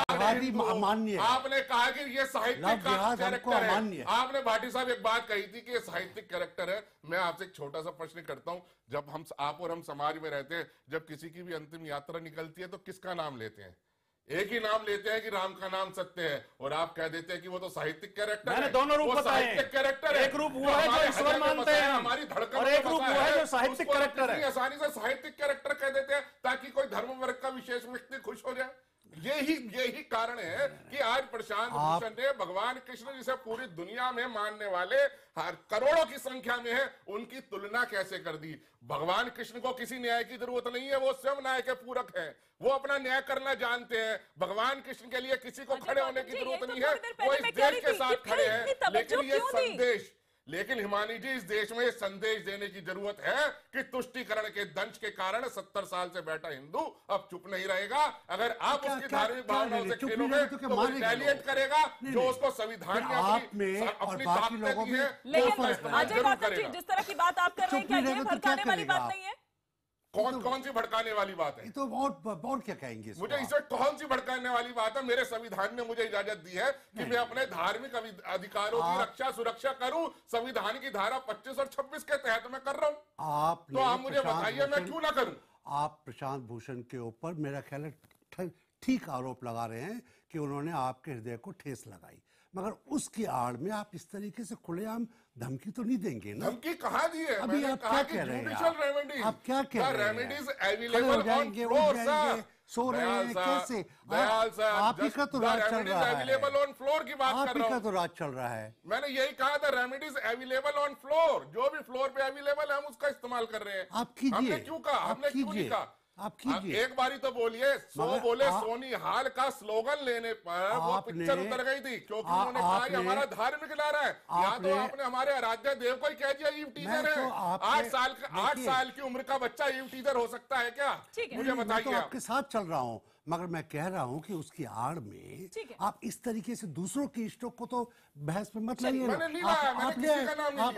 फर्जी अमान्य। आपने कहा कि ये साहित्यिक कैरेक्टर है। आपने भाटी साहब एक बात कही थी कि ये साहित्यिक कैरेक्टर है। मैं आपसे एक छोटा सा प्रश्न करता हूं, जब हम आप और हम समाज में रहते हैं, जब किसी की भी अंतिम यात्रा निकलती है तो किसका नाम लेते हैं? एक ही नाम लेते हैं कि राम का नाम सत्य है, और आप कह देते हैं कि वो तो साहित्यिक कैरेक्टर है। मैंने दोनों रूप बताए हैं। कैरेक्टर है, एक रूप वो है जो ईश्वर मानते हैं हमारी धड़कन, और एक रूप वो है जो साहित्यिक कैरेक्टर है। आसानी से साहित्यिक कैरेक्टर कह देते हैं ताकि कोई धर्म वर्ग का विशेष व्यक्ति खुश हो जाए। यही कारण है कि आज प्रशांत भूषण ने भगवान कृष्ण जिसे पूरी दुनिया में मानने वाले करोड़ों की संख्या में है, उनकी तुलना कैसे कर दी। भगवान कृष्ण को किसी न्याय की जरूरत नहीं है, वो स्वयं न्याय के पूरक हैं, वो अपना न्याय करना जानते हैं। भगवान कृष्ण के लिए किसी को खड़े होने की जरूरत नहीं है, वो इस देश के साथ खड़े हैं। लेकिन हिमानी जी, इस देश में संदेश देने की जरूरत है कि तुष्टीकरण के दंश के कारण 70 साल से बैठा हिंदू अब चुप नहीं रहेगा। अगर आप उसकी धार्मिक भावनाओं से खेलोगे तो वो रिटेलिएट करेगा, जो उसको संविधान ने अपनी ताकत दी है। लेकिन जिस तरह की बात आप कर रहे हैं, क्या ये भड़काने वाली बात नहीं है? कौन सी भड़काने वाली बात है? तो और क्या कहेंगे? मुझे इसमें कौन सी भड़काने वाली बात है? मेरे संविधान ने मुझे इजाजत दी है कि मैं अपने धार्मिक अधिकारों की रक्षा सुरक्षा करूं। संविधान की धारा 25 और 26 के तहत मैं कर रहा हूं। तो आप मुझे बताइए मैं क्यों ना करूं? आप प्रशांत भूषण के ऊपर मेरा ख्याल है ठीक आरोप लगा रहे हैं कि उन्होंने आपके हृदय को ठेस लगाई, मगर उसकी आड़ में आप इस तरीके से खुलेआम धमकी तो नहीं देंगे ना? धमकी कहाँ दी है? अभी आप क्या कह रहे हैं? आप क्या कह रहे हैं? रेमेडीज जाएंगे, उठ जाएंगे, सो रहे हैं, कैसे? आप ही का तो राज चल रहा है। अवेलेबल ऑन फ्लोर की बात कर रहा हूं। आप ही का तो राज चल रहा है। मैंने यही कहा था, रेमेडीज अवेलेबल ऑन फ्लोर, जो भी फ्लोर पे अवेलेबल है हम उसका इस्तेमाल कर रहे हैं। आप कीजिए। हमने क्यों कहा? हमने क्यों नहीं कहा? आप कीजिए। एक बारी तो बोलिए, बोले सोनी हाल का स्लोगन लेने पर वो पिक्चर उतर गई थी, क्योंकि उन्होंने कहा ये हमारा धार्मिक नारा है। या तो आपने हमारे आराध्य देव को ही कह दिया ईव टीजर है। 8 साल की उम्र का बच्चा ईव टीजर हो सकता है क्या? मुझे बताइए। मैं तो आपके साथ चल रहा हूँ, मगर मैं कह रहा हूं कि उसकी आड़ में आप इस तरीके से दूसरों की इष्टों को तो बहस में मत लाइए।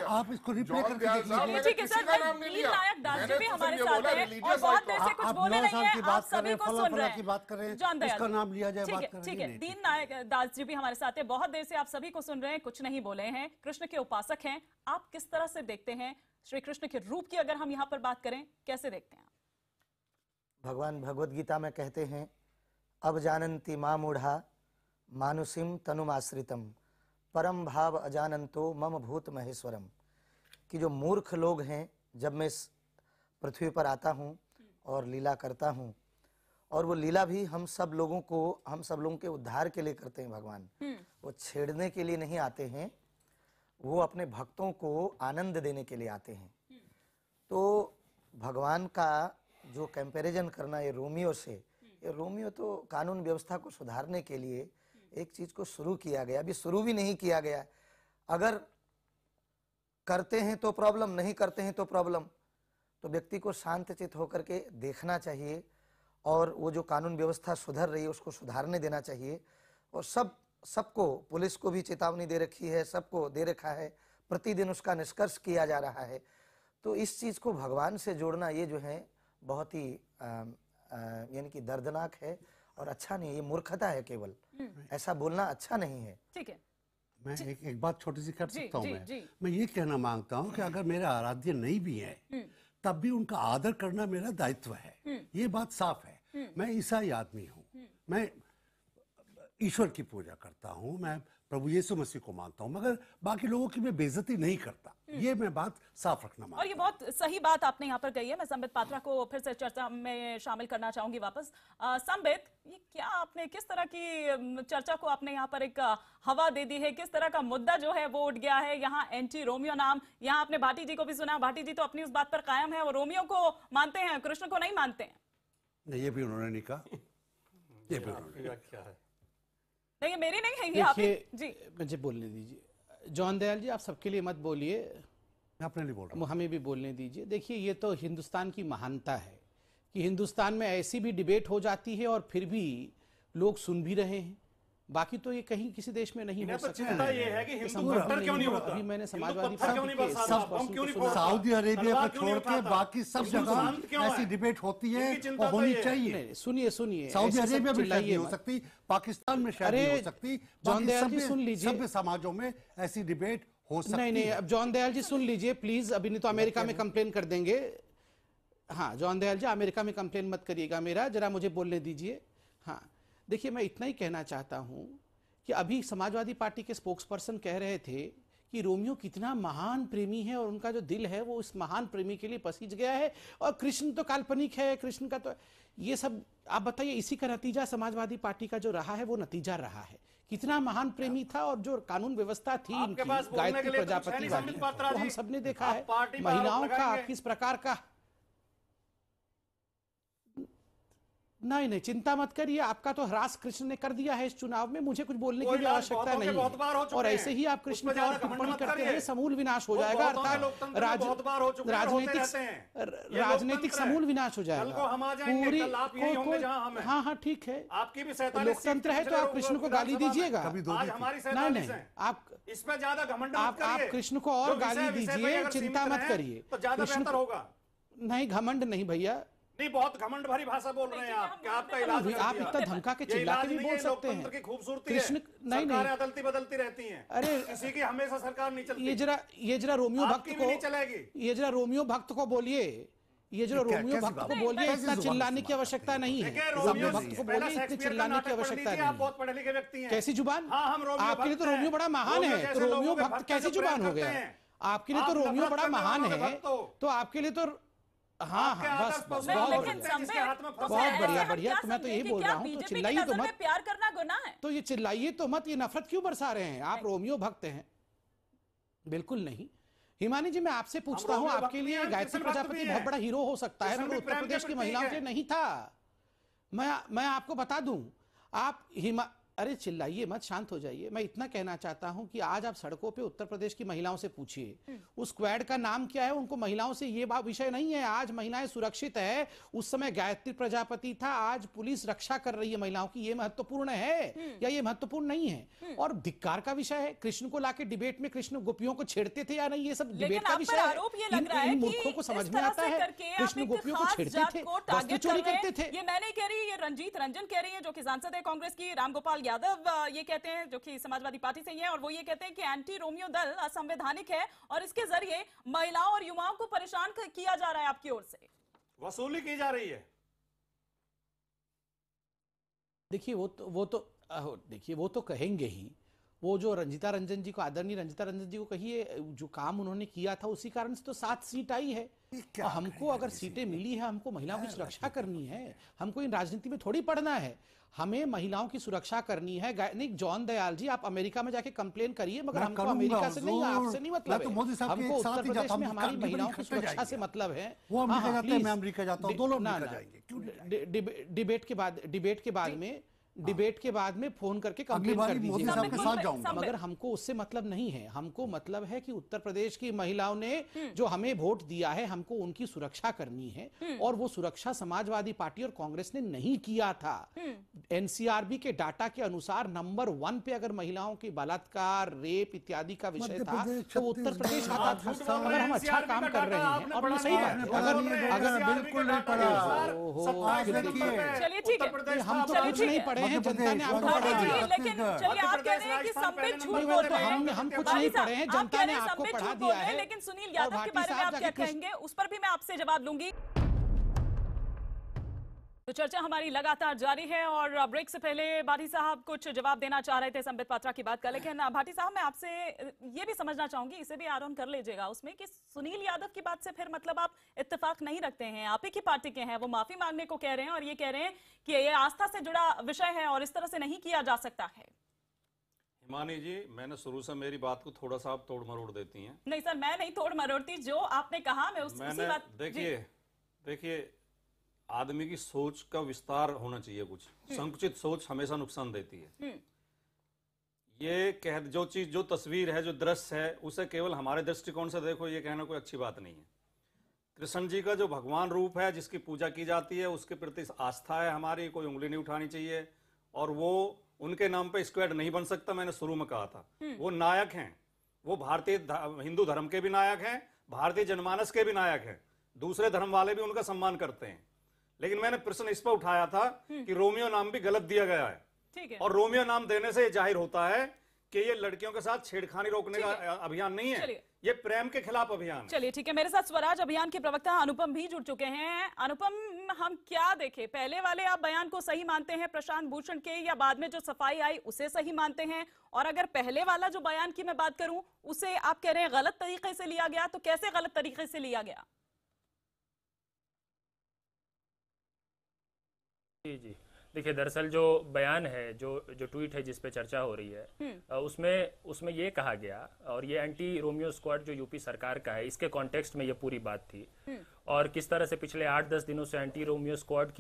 आप इसको रिप्ले करके देखिए। सर, निर्णायक दास जी भी हमारे साथ हैं और बहुत देर से कुछ बोले नहीं हैं, आप सभी को सुन रहे हैं। इसका नाम लिया जाए, बात करें। ठीक है, दीननायक दास जी भी हमारे साथ हैं, बहुत देर से आप सभी को सुन रहे हैं, कुछ नहीं बोले हैं, कृष्ण के उपासक हैं। आप किस तरह से देखते हैं श्री कृष्ण के रूप की, अगर हम यहाँ पर बात करें, कैसे देखते हैं? भगवान भगवद गीता में कहते हैं, अब जानन्ति मां मूढ़ा मानुषिम तनुमाश्रितम परम भाव अजानंतो मम भूत महेश्वरम, कि जो मूर्ख लोग हैं, जब मैं इस पृथ्वी पर आता हूँ और लीला करता हूँ, और वो लीला भी हम सब लोगों के उद्धार के लिए करते हैं भगवान, वो छेड़ने के लिए नहीं आते हैं, वो अपने भक्तों को आनंद देने के लिए आते हैं। तो भगवान का जो कंपैरिजन करना ये रोमियो से, ये रोमियो तो कानून व्यवस्था को सुधारने के लिए एक चीज को शुरू किया गया, अभी शुरू भी नहीं किया गया। अगर करते हैं तो प्रॉब्लम, नहीं करते हैं तो प्रॉब्लम। तो व्यक्ति को शांतचित्त होकर के देखना चाहिए और वो जो कानून व्यवस्था सुधर रही है उसको सुधारने देना चाहिए। और सबको, पुलिस को भी चेतावनी दे रखी है, सबको दे रखा है, प्रतिदिन उसका निष्कर्ष किया जा रहा है। तो इस चीज़ को भगवान से जोड़ना ये जो है बहुत ही यानी कि दर्दनाक है और अच्छा नहीं है, ये मूर्खता है केवल। ऐसा बोलना अच्छा नहीं है। ठीक है, मैं एक बात छोटी सी कर सकता हूँ। मैं ये कहना मांगता हूँ कि अगर मेरे आराध्य नहीं भी हैं तब भी उनका आदर करना मेरा दायित्व है। ये बात साफ है। मैं ईसाई आदमी हूँ, मैं ईश्वर की पूजा करता हूँ, मैं प्रभु यीशु मसीह को मानता हूँ, मगर बाकी लोगों की मैं बेइज्जती नहीं करता। ये मैं बात साफ रखना मांगता हूँ। और ये बहुत सही बात आपने यहाँ पर कही है। मैं संबित पात्रा को फिर से चर्चा में शामिल करना चाहूंगी वापस। संबित, ये क्या आपने, किस तरह की चर्चा को आपने यहाँ पर एक हवा दे दी है? किस तरह का मुद्दा जो है वो उठ गया है? यहाँ एंटी रोमियो नाम, यहाँ आपने भाटी जी को भी सुना। भाटी जी तो अपनी उस बात पर कायम है, वो रोमियो को मानते हैं, कृष्ण को नहीं मानते हैं। नहीं, ये भी उन्होंने नहीं कहा। ये भी उन्होंने क्या है? नहीं, ये मेरी नहीं है, आप जी मुझे बोलने दीजिए। जॉन दयाल जी, आप सबके लिए मत बोलिए, अपने लिए बोल रहा हूं। हमें भी बोलने दीजिए। देखिए, ये तो हिंदुस्तान की महानता है कि हिंदुस्तान में ऐसी भी डिबेट हो जाती है और फिर भी लोग सुन भी रहे हैं। बाकी तो ये कहीं किसी देश में नहीं हो सकता। चिंता ये है कि हिंदू पत्थर क्यों नहीं होता? अभी मैंने समाजवादी सऊदी अरेबिया को छोड़ के बाकी सब जगह ऐसी डिबेट होती है और होनी चाहिए। सुनिए, सऊदी अरेबिया में शायद नहीं हो सकती, पाकिस्तान में शायद नहीं हो सकती, जॉन दयाल जी सुन लीजिए, सभ्य समाजों में ऐसी डिबेट हो सकती है। नहीं, अब जॉन दयाल जी सुन लीजिए प्लीज। अभी नहीं तो अमेरिका में कंप्लेन कर देंगे। हाँ जॉन दयाल जी, अमेरिका में कंप्लेन मत करिएगा मेरा, जरा मुझे बोलने दीजिए। हाँ देखिए, मैं इतना ही कहना चाहता हूं कि अभी समाजवादी पार्टी के स्पोक्सपर्सन कह रहे थे कि रोमियो कितना महान प्रेमी है और उनका जो दिल है वो इस महान प्रेमी के लिए पसीज गया है और कृष्ण तो काल्पनिक है, कृष्ण का तो ये सब। आप बताइए, इसी का नतीजा समाजवादी पार्टी का जो रहा है वो नतीजा रहा है। कितना महान प्रेमी था और जो कानून व्यवस्था थी इनकी, गायत्री प्रजापति वाली, तो हम सबने देखा है महिलाओं का किस प्रकार का। नहीं, चिंता मत करिए, आपका तो ह्रास कृष्ण ने कर दिया है इस चुनाव में, मुझे कुछ बोलने की भी आवश्यकता नहीं है। और ऐसे ही आप कृष्ण की और टिप्पणी करते हैं, समूल विनाश हो जाएगा, अर्थात राजनीतिक समूल विनाश हो जाएगा पूरी। हाँ ठीक है, लोकतंत्र है तो आप कृष्ण को गाली दीजिएगा। नहीं, आप इसमें ज्यादा घमंड आप कृष्ण को और गाली दीजिए, चिंता मत करिए। कृष्ण होगा नहीं, घमंड नहीं भैया, नहीं, बहुत घमंड भरी भाषा बोल रहे हैं आप। क्या आपका इलाज? आप इतना धमका के चिल्ला के भी बोल सकते हैं। की खूबसूरती कृष्ण नहीं, अदलती बदलती रहती हैं। अरे किसी की हमेशा सरकार नहीं चलती। ये जरा रोमियो भक्त को नहीं चलेगी। ये जरा रोमियो भक्त को बोलिए, ये जो रोमियो भक्त को बोलिए, इतना चिल्लाने की आवश्यकता नहीं है। रोमियो भक्त को बोलिए, इतने चिल्लाने की आवश्यकता नहीं है। आप बहुत पढ़े लिखे व्यक्ति हैं। कैसी जुबान? आपके लिए तो रोमियो बड़ा महान है, तो रोमियो भक्त कैसी जुबान हो गया? आपके लिए तो रोमियो बड़ा महान है, तो आपके लिए तो हाँ बस बहुत बढ़िया। तो मैं तो यही बोल रहा हूँ, तो चिल्लाइए तो मत। प्यार करना गुनाह है तो ये चिल्लाइए तो मत, ये नफरत क्यों बरसा रहे हैं? आप रोमियो भक्त हैं? बिल्कुल नहीं। हिमानी जी, मैं आपसे पूछता हूँ, आपके लिए गायत्री प्रजापति बहुत बड़ा हीरो हो सकता है, मगर उत्तर प्रदेश की महिलाओं के नहीं था। मैं आपको बता दूं, आप अरे चिल्लाइए मत, शांत हो जाइए। मैं इतना कहना चाहता हूं कि आज आप सड़कों पे उत्तर प्रदेश की महिलाओं से पूछिए उस स्क्वाड का नाम क्या है। उनको महिलाओं से ये विषय नहीं है। आज महिलाएं सुरक्षित है, उस समय गायत्री प्रजापति था, आज पुलिस रक्षा कर रही है महिलाओं की। ये महत्वपूर्ण है या ये महत्वपूर्ण नहीं है? और धिक्कार का विषय है, कृष्ण को लाके डिबेट में कृष्ण गोपियों को छेड़ते थे या नहीं, ये सब डिबेट का विषय है। इन मूर्खों को समझ में आता है कृष्ण गोपियों को छेड़ते थे, वस्त्र चोरी करते थे। ये मैं नहीं कह रही, ये रंजीत रंजन कह रही है, जो कि सांसद है कांग्रेस की। रामगोपाल यादव ये कहते हैं, जो कि समाजवादी पार्टी से ही है, और वो ये कहते हैं कि एंटी रोमियो दल असंवैधानिक है और इसके जरिए महिलाओं और युवाओं को परेशान किया जा रहा है, आपकी ओर से वसूली की जा रही है। देखिए वो तो कहेंगे ही। वो जो रंजिता रंजन जी को, आदरणीय रंजिता रंजन जी को कहिए, जो काम उन्होंने किया था उसी कारण से तो 7 सीट आई है। और हमको अगर सीटें मिली है, हमको महिलाओं की सुरक्षा करनी है, हमको इन राजनीति में थोड़ी पढ़ना है, हमें महिलाओं की सुरक्षा करनी है। नहीं, जॉन दयाल जी, आप अमेरिका में जाके कंप्लेन करिए, मगर हमको अमेरिका से नहीं, आपसे नहीं मतलब है। हमको उत्तर प्रदेश में हमारी महिलाओं की सुरक्षा से मतलब है। वो अमेरिका जाते हैं, मैं अमेरिका जाता हूं, दोनों अमेरिका जाएंगे। डिबेट के बाद में डिबेट के बाद में फोन करके कंप्लेन कर दीजिए। मगर हमको उससे मतलब नहीं है, हमको मतलब है कि उत्तर प्रदेश की महिलाओं ने जो हमें वोट दिया है, हमको उनकी सुरक्षा करनी है, और वो सुरक्षा समाजवादी पार्टी और कांग्रेस ने नहीं किया था। एनसीआरबी के डाटा के अनुसार नंबर 1 पे अगर महिलाओं की बलात्कार, रेप इत्यादि का विषय था तो उत्तर प्रदेश आता था। अगर हम अच्छा काम कर रहे हैं, और ये सही बात है, अगर बिल्कुल नहीं पढ़ा, चलिए ठीक है, हम तो कुछ नहीं पढ़े हैं, जनता ने आपको पढ़ा दिया। लेकिन चलिए आप कह रहे हैं कि संबित झूठ बोल रहे हैं, हम कुछ नहीं पढ़े हैं, जनता ने आपको पढ़ा दिया है। लेकिन सुनील यादव के बारे में आप क्या कहेंगे, उस पर भी मैं आपसे जवाब लूंगी। तो चर्चा हमारी लगातार जारी है और ब्रेक से पहले भाटी साहब कुछ जवाब देना चाह रहे थे संबित पात्रा की बात का, लेकिन भाटी साहब मैं आपसे ये भी समझना चाहूंगी, इसे भी आरोन कर लीजिएगा उसमें, कि सुनील यादव की बात से फिर मतलब आप इत्तेफाक नहीं रखते हैं, आप ही की पार्टी के हैं, वो माफी मांगने को कह रहे हैं और ये कह रहे हैं कि ये आस्था से जुड़ा विषय है और इस तरह से नहीं किया जा सकता है। हिमानी जी, मैंने शुरू से मेरी बात को थोड़ा सा आप तोड़ मरोड़ देती हैं। नहीं सर, मैं नहीं तोड़ मरोड़ती, जो आपने कहा मैं उसी बात। देखिए आदमी की सोच का विस्तार होना चाहिए, कुछ संकुचित सोच हमेशा नुकसान देती है। ये जो तस्वीर है, जो दृश्य है, उसे केवल हमारे दृष्टिकोण से देखो, ये कहना कोई अच्छी बात नहीं है। कृष्ण जी का जो भगवान रूप है, जिसकी पूजा की जाती है, उसके प्रति आस्था है हमारी, कोई उंगली नहीं उठानी चाहिए, और वो उनके नाम पे स्क्वाड नहीं बन सकता। मैंने शुरू में कहा था, वो नायक हैं, वो भारतीय हिंदू धर्म के भी नायक हैं, भारतीय जनमानस के भी नायक हैं, दूसरे धर्म वाले भी उनका सम्मान करते हैं। लेकिन मैंने प्रश्न इस पर उठाया था कि रोमियो नाम भी गलत दिया गया है, ठीक है। और रोमियो नाम देने से जाहिर होता है कि ये लड़कियों के साथ छेड़खानी रोकने का अभियान नहीं है, ये प्रेम के खिलाफ अभियान है। चलिए ठीक है, मेरे साथ स्वराज अभियान के प्रवक्ता अनुपम भी जुड़ चुके हैं। अनुपम, हम क्या देखें, पहले वाले आप बयान को सही मानते हैं प्रशांत भूषण के, या बाद में जो सफाई आई उसे सही मानते हैं? और अगर पहले वाला जो बयान की मैं बात करूं, उसे आप कह रहे हैं गलत तरीके से लिया गया, तो कैसे गलत तरीके से लिया गया? जी, देखिए दरअसल जो बयान है, जो ट्वीट है जिस पे चर्चा हो रही है, उसमें ये कहा गया, और ये एंटी रोमियो स्क्वाड जो यूपी सरकार का है, इसके कॉन्टेक्स्ट में ये पूरी बात थी, और किस तरह से पिछले 8-10 दिनों से एंटी रोमियो स्क्वाड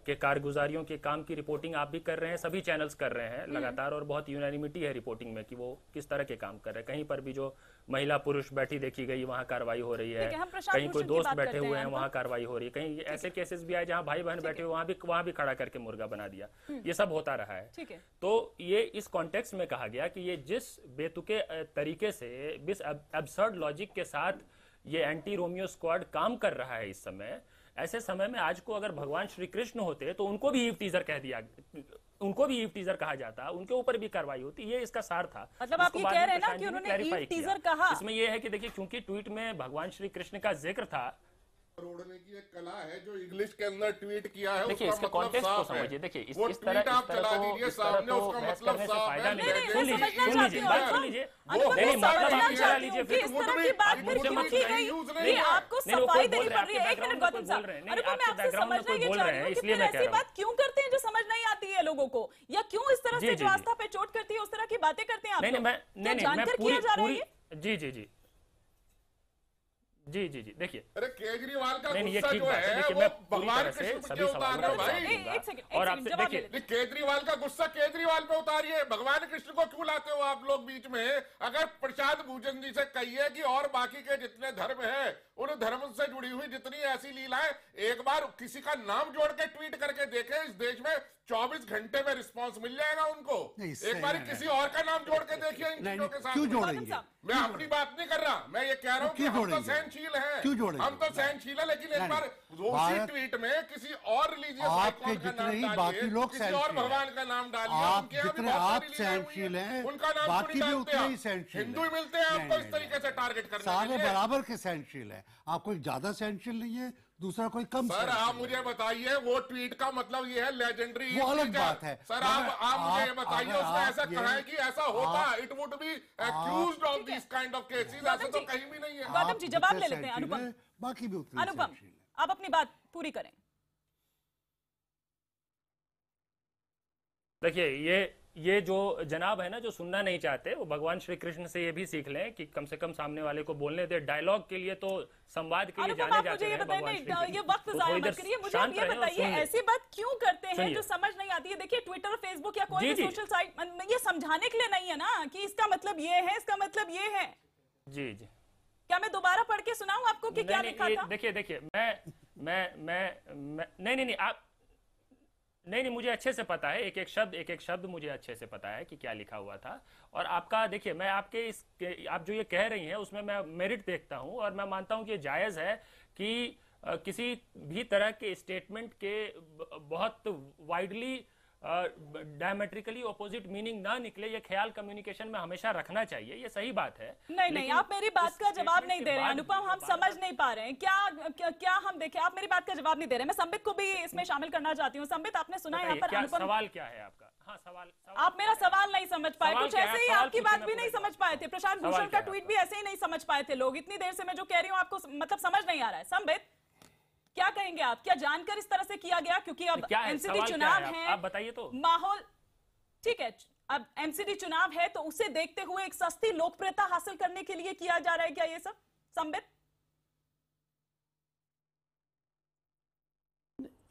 के कारगुजारियों के काम की रिपोर्टिंग आप भी कर रहे हैं, सभी चैनल्स कर रहे हैं लगातार, और बहुत यूनानिमिटी है रिपोर्टिंग में कि वो किस तरह के काम कर रहे हैं। कहीं पर भी जो महिला पुरुष बैठी देखी गई वहाँ कार्रवाई हो रही है, कहीं कोई दोस्त बैठे हुए हैं वहाँ कार्रवाई हो रही है, कहीं ऐसे केसेस भी आए जहाँ भाई बहन बैठे हुए वहाँ भी खड़ा करके मुर्गा बना दिया, ये सब होता रहा है। तो ये इस कॉन्टेक्स्ट में कहा गया कि ये जिस बेतुके तरीके से, जिस एब्सर्ड लॉजिक के साथ ये एंटी रोमियो स्क्वाड काम कर रहा है इस समय, ऐसे समय में आज को अगर भगवान श्री कृष्ण होते तो उनको भी ईव टीजर कह दिया, उनको भी ईव टीजर कहा जाता, उनके ऊपर भी कार्रवाई होती। ये इसका सार था। मतलब आप ये कह रहे हैं ना कि उन्होंने ईव टीजर कहा। इसमें ये है कि देखिए, क्योंकि ट्वीट में भगवान श्री कृष्ण का जिक्र था, रोड़ने की एक कला है, जो इंग्लिश के अंदर ट्वीट किया है, देखिए इसके कॉन्टेक्स्ट को समझिए। देखिए इस तरह आप चला दीजिए सामने, उसका मतलब साफ है। सुन लीजिए बात, सुन लीजिए, नहीं मतलब आप चला लीजिए, फिर इस तरह की बात फिर क्यों की गई? ये आपको सफाई देनी पड़ रही है। एक मिनट गौतम साहब, अरे मैं आपसे समझना ये चाह रही हूं कि फिर ऐसी बात क्यों करते हैं जो समझ नहीं आती है लोगों को, या क्यों इस तरह से जो आस्था पे चोट करती है उस तरह की बातें करते हैं आप? नहीं, जानकर किया जा रहा है। जी जी जी जी देखिए, अरे केजरीवाल का नहीं, गुस्सा जो है वो भगवान कृष्ण पे उतार रहे हो भाई। और आपसे देखिए, केजरीवाल का गुस्सा केजरीवाल पे उतारिए, भगवान कृष्ण को क्यों लाते हो आप लोग बीच में? अगर प्रशांत भूषण जी से कहिए कि और बाकी के जितने धर्म है उन धर्म से जुड़ी हुई जितनी ऐसी लीलाएं, एक बार किसी का नाम जोड़ के ट्वीट करके देखें, इस देश में 24 घंटे में रिस्पांस मिल जाएगा उनको। एक बार किसी और का नाम जोड़ के देखिए इन चीजों के साथ। क्यों जोड़ेंगे? मैं अपनी बात नहीं कर रहा, मैं ये कह रहा हूँ कि हम तो सहनशील हैं, हम तो सहनशील है, लेकिन एक बार उसी ट्वीट में किसी और रिलीजियस आइकॉन का नाम डालिए, किसी और भगवान का नाम डालिए, जितने आप सहनशील हैं उनका नाम बाकी भी उतने ही सहनशील। हिंदू मिलते हैं आपको इस तरीके से टारगेट करने के लिए। सारे बराबर के सहनशील है, आप कोई ज्यादा सहनशील नहीं है, दूसरा कोई कम। सर आप मुझे बताइए, वो ट्वीट का मतलब ये है लेजेंडरी, वो अलग बात है। सर आप मुझे ये बताइए, उसने ऐसा कहा है कि ऐसा होता, it would be accused of this kind of cases, ऐसा तो कहीं भी नहीं है। गौतम जी जवाब ले लेते हैं। अनुपम, बाकी भी उतने अनुपम आप अपनी बात पूरी करें। देखिए ये जो जनाब है ना जो सुनना नहीं चाहते, वो भगवान श्री कृष्ण से ये भी सीख लें कि कम से कम सामने वाले को बोलने दे। डायलॉग के लिए तो संवाद के लिए जाने जाते हैं भगवान श्री कृष्ण। ये वक्त जाया मत करिए, मुझे आप ये बताइए ऐसी बात क्यों करते हैं जो समझ नहीं आती है। देखिए ट्विटर, फेसबुक या कोई भी सोशल साइट ये समझाने के लिए नहीं है ना कि इसका मतलब ये है, इसका मतलब ये है। जी जी, क्या मैं दोबारा पढ़ के सुनाऊं आपको कि क्या लिखा था? देखिए मैं नहीं आप नहीं मुझे अच्छे से पता है, एक एक शब्द मुझे अच्छे से पता है कि क्या लिखा हुआ था। और आपका देखिए, मैं आपके आप जो ये कह रही हैं उसमें मैं मेरिट देखता हूं और मैं मानता हूं कि ये जायज़ है कि किसी भी तरह के स्टेटमेंट के बहुत वाइडली डायमेट्रिकली ऑपोजिट मीनिंग ना निकले, ये ख्याल कम्युनिकेशन में हमेशा रखना चाहिए, ये सही बात है। नहीं, आप मेरी बात का जवाब नहीं दे रहे हैं अनुपम, हम समझ नहीं पा रहे हैं क्या हम देखें, आप मेरी बात का जवाब नहीं दे रहे हैं। मैं संबित को भी इसमें शामिल करना चाहती हूँ। संबित, आपने सुना यहाँ पर अनुपम, सवाल क्या है आपका? हाँ, सवाल आप मेरा सवाल नहीं समझ पाए, कुछ ऐसे ही आपकी बात भी नहीं समझ पाए थे। प्रशांत भूषण का ट्वीट भी ऐसे ही नहीं समझ पाए थे लोग। इतनी देर से मैं जो कह रही हूँ आपको मतलब समझ नहीं आ रहा है। संबित, क्या कहेंगे आप? क्या जानकर इस तरह से किया गया? क्योंकि अब एमसीडी चुनाव है, आप बताइए तो। माहौल ठीक है, अब एमसीडी चुनाव है तो उसे देखते हुए एक सस्ती लोकप्रियता हासिल करने के लिए किया जा रहा है क्या ये सब? संबित,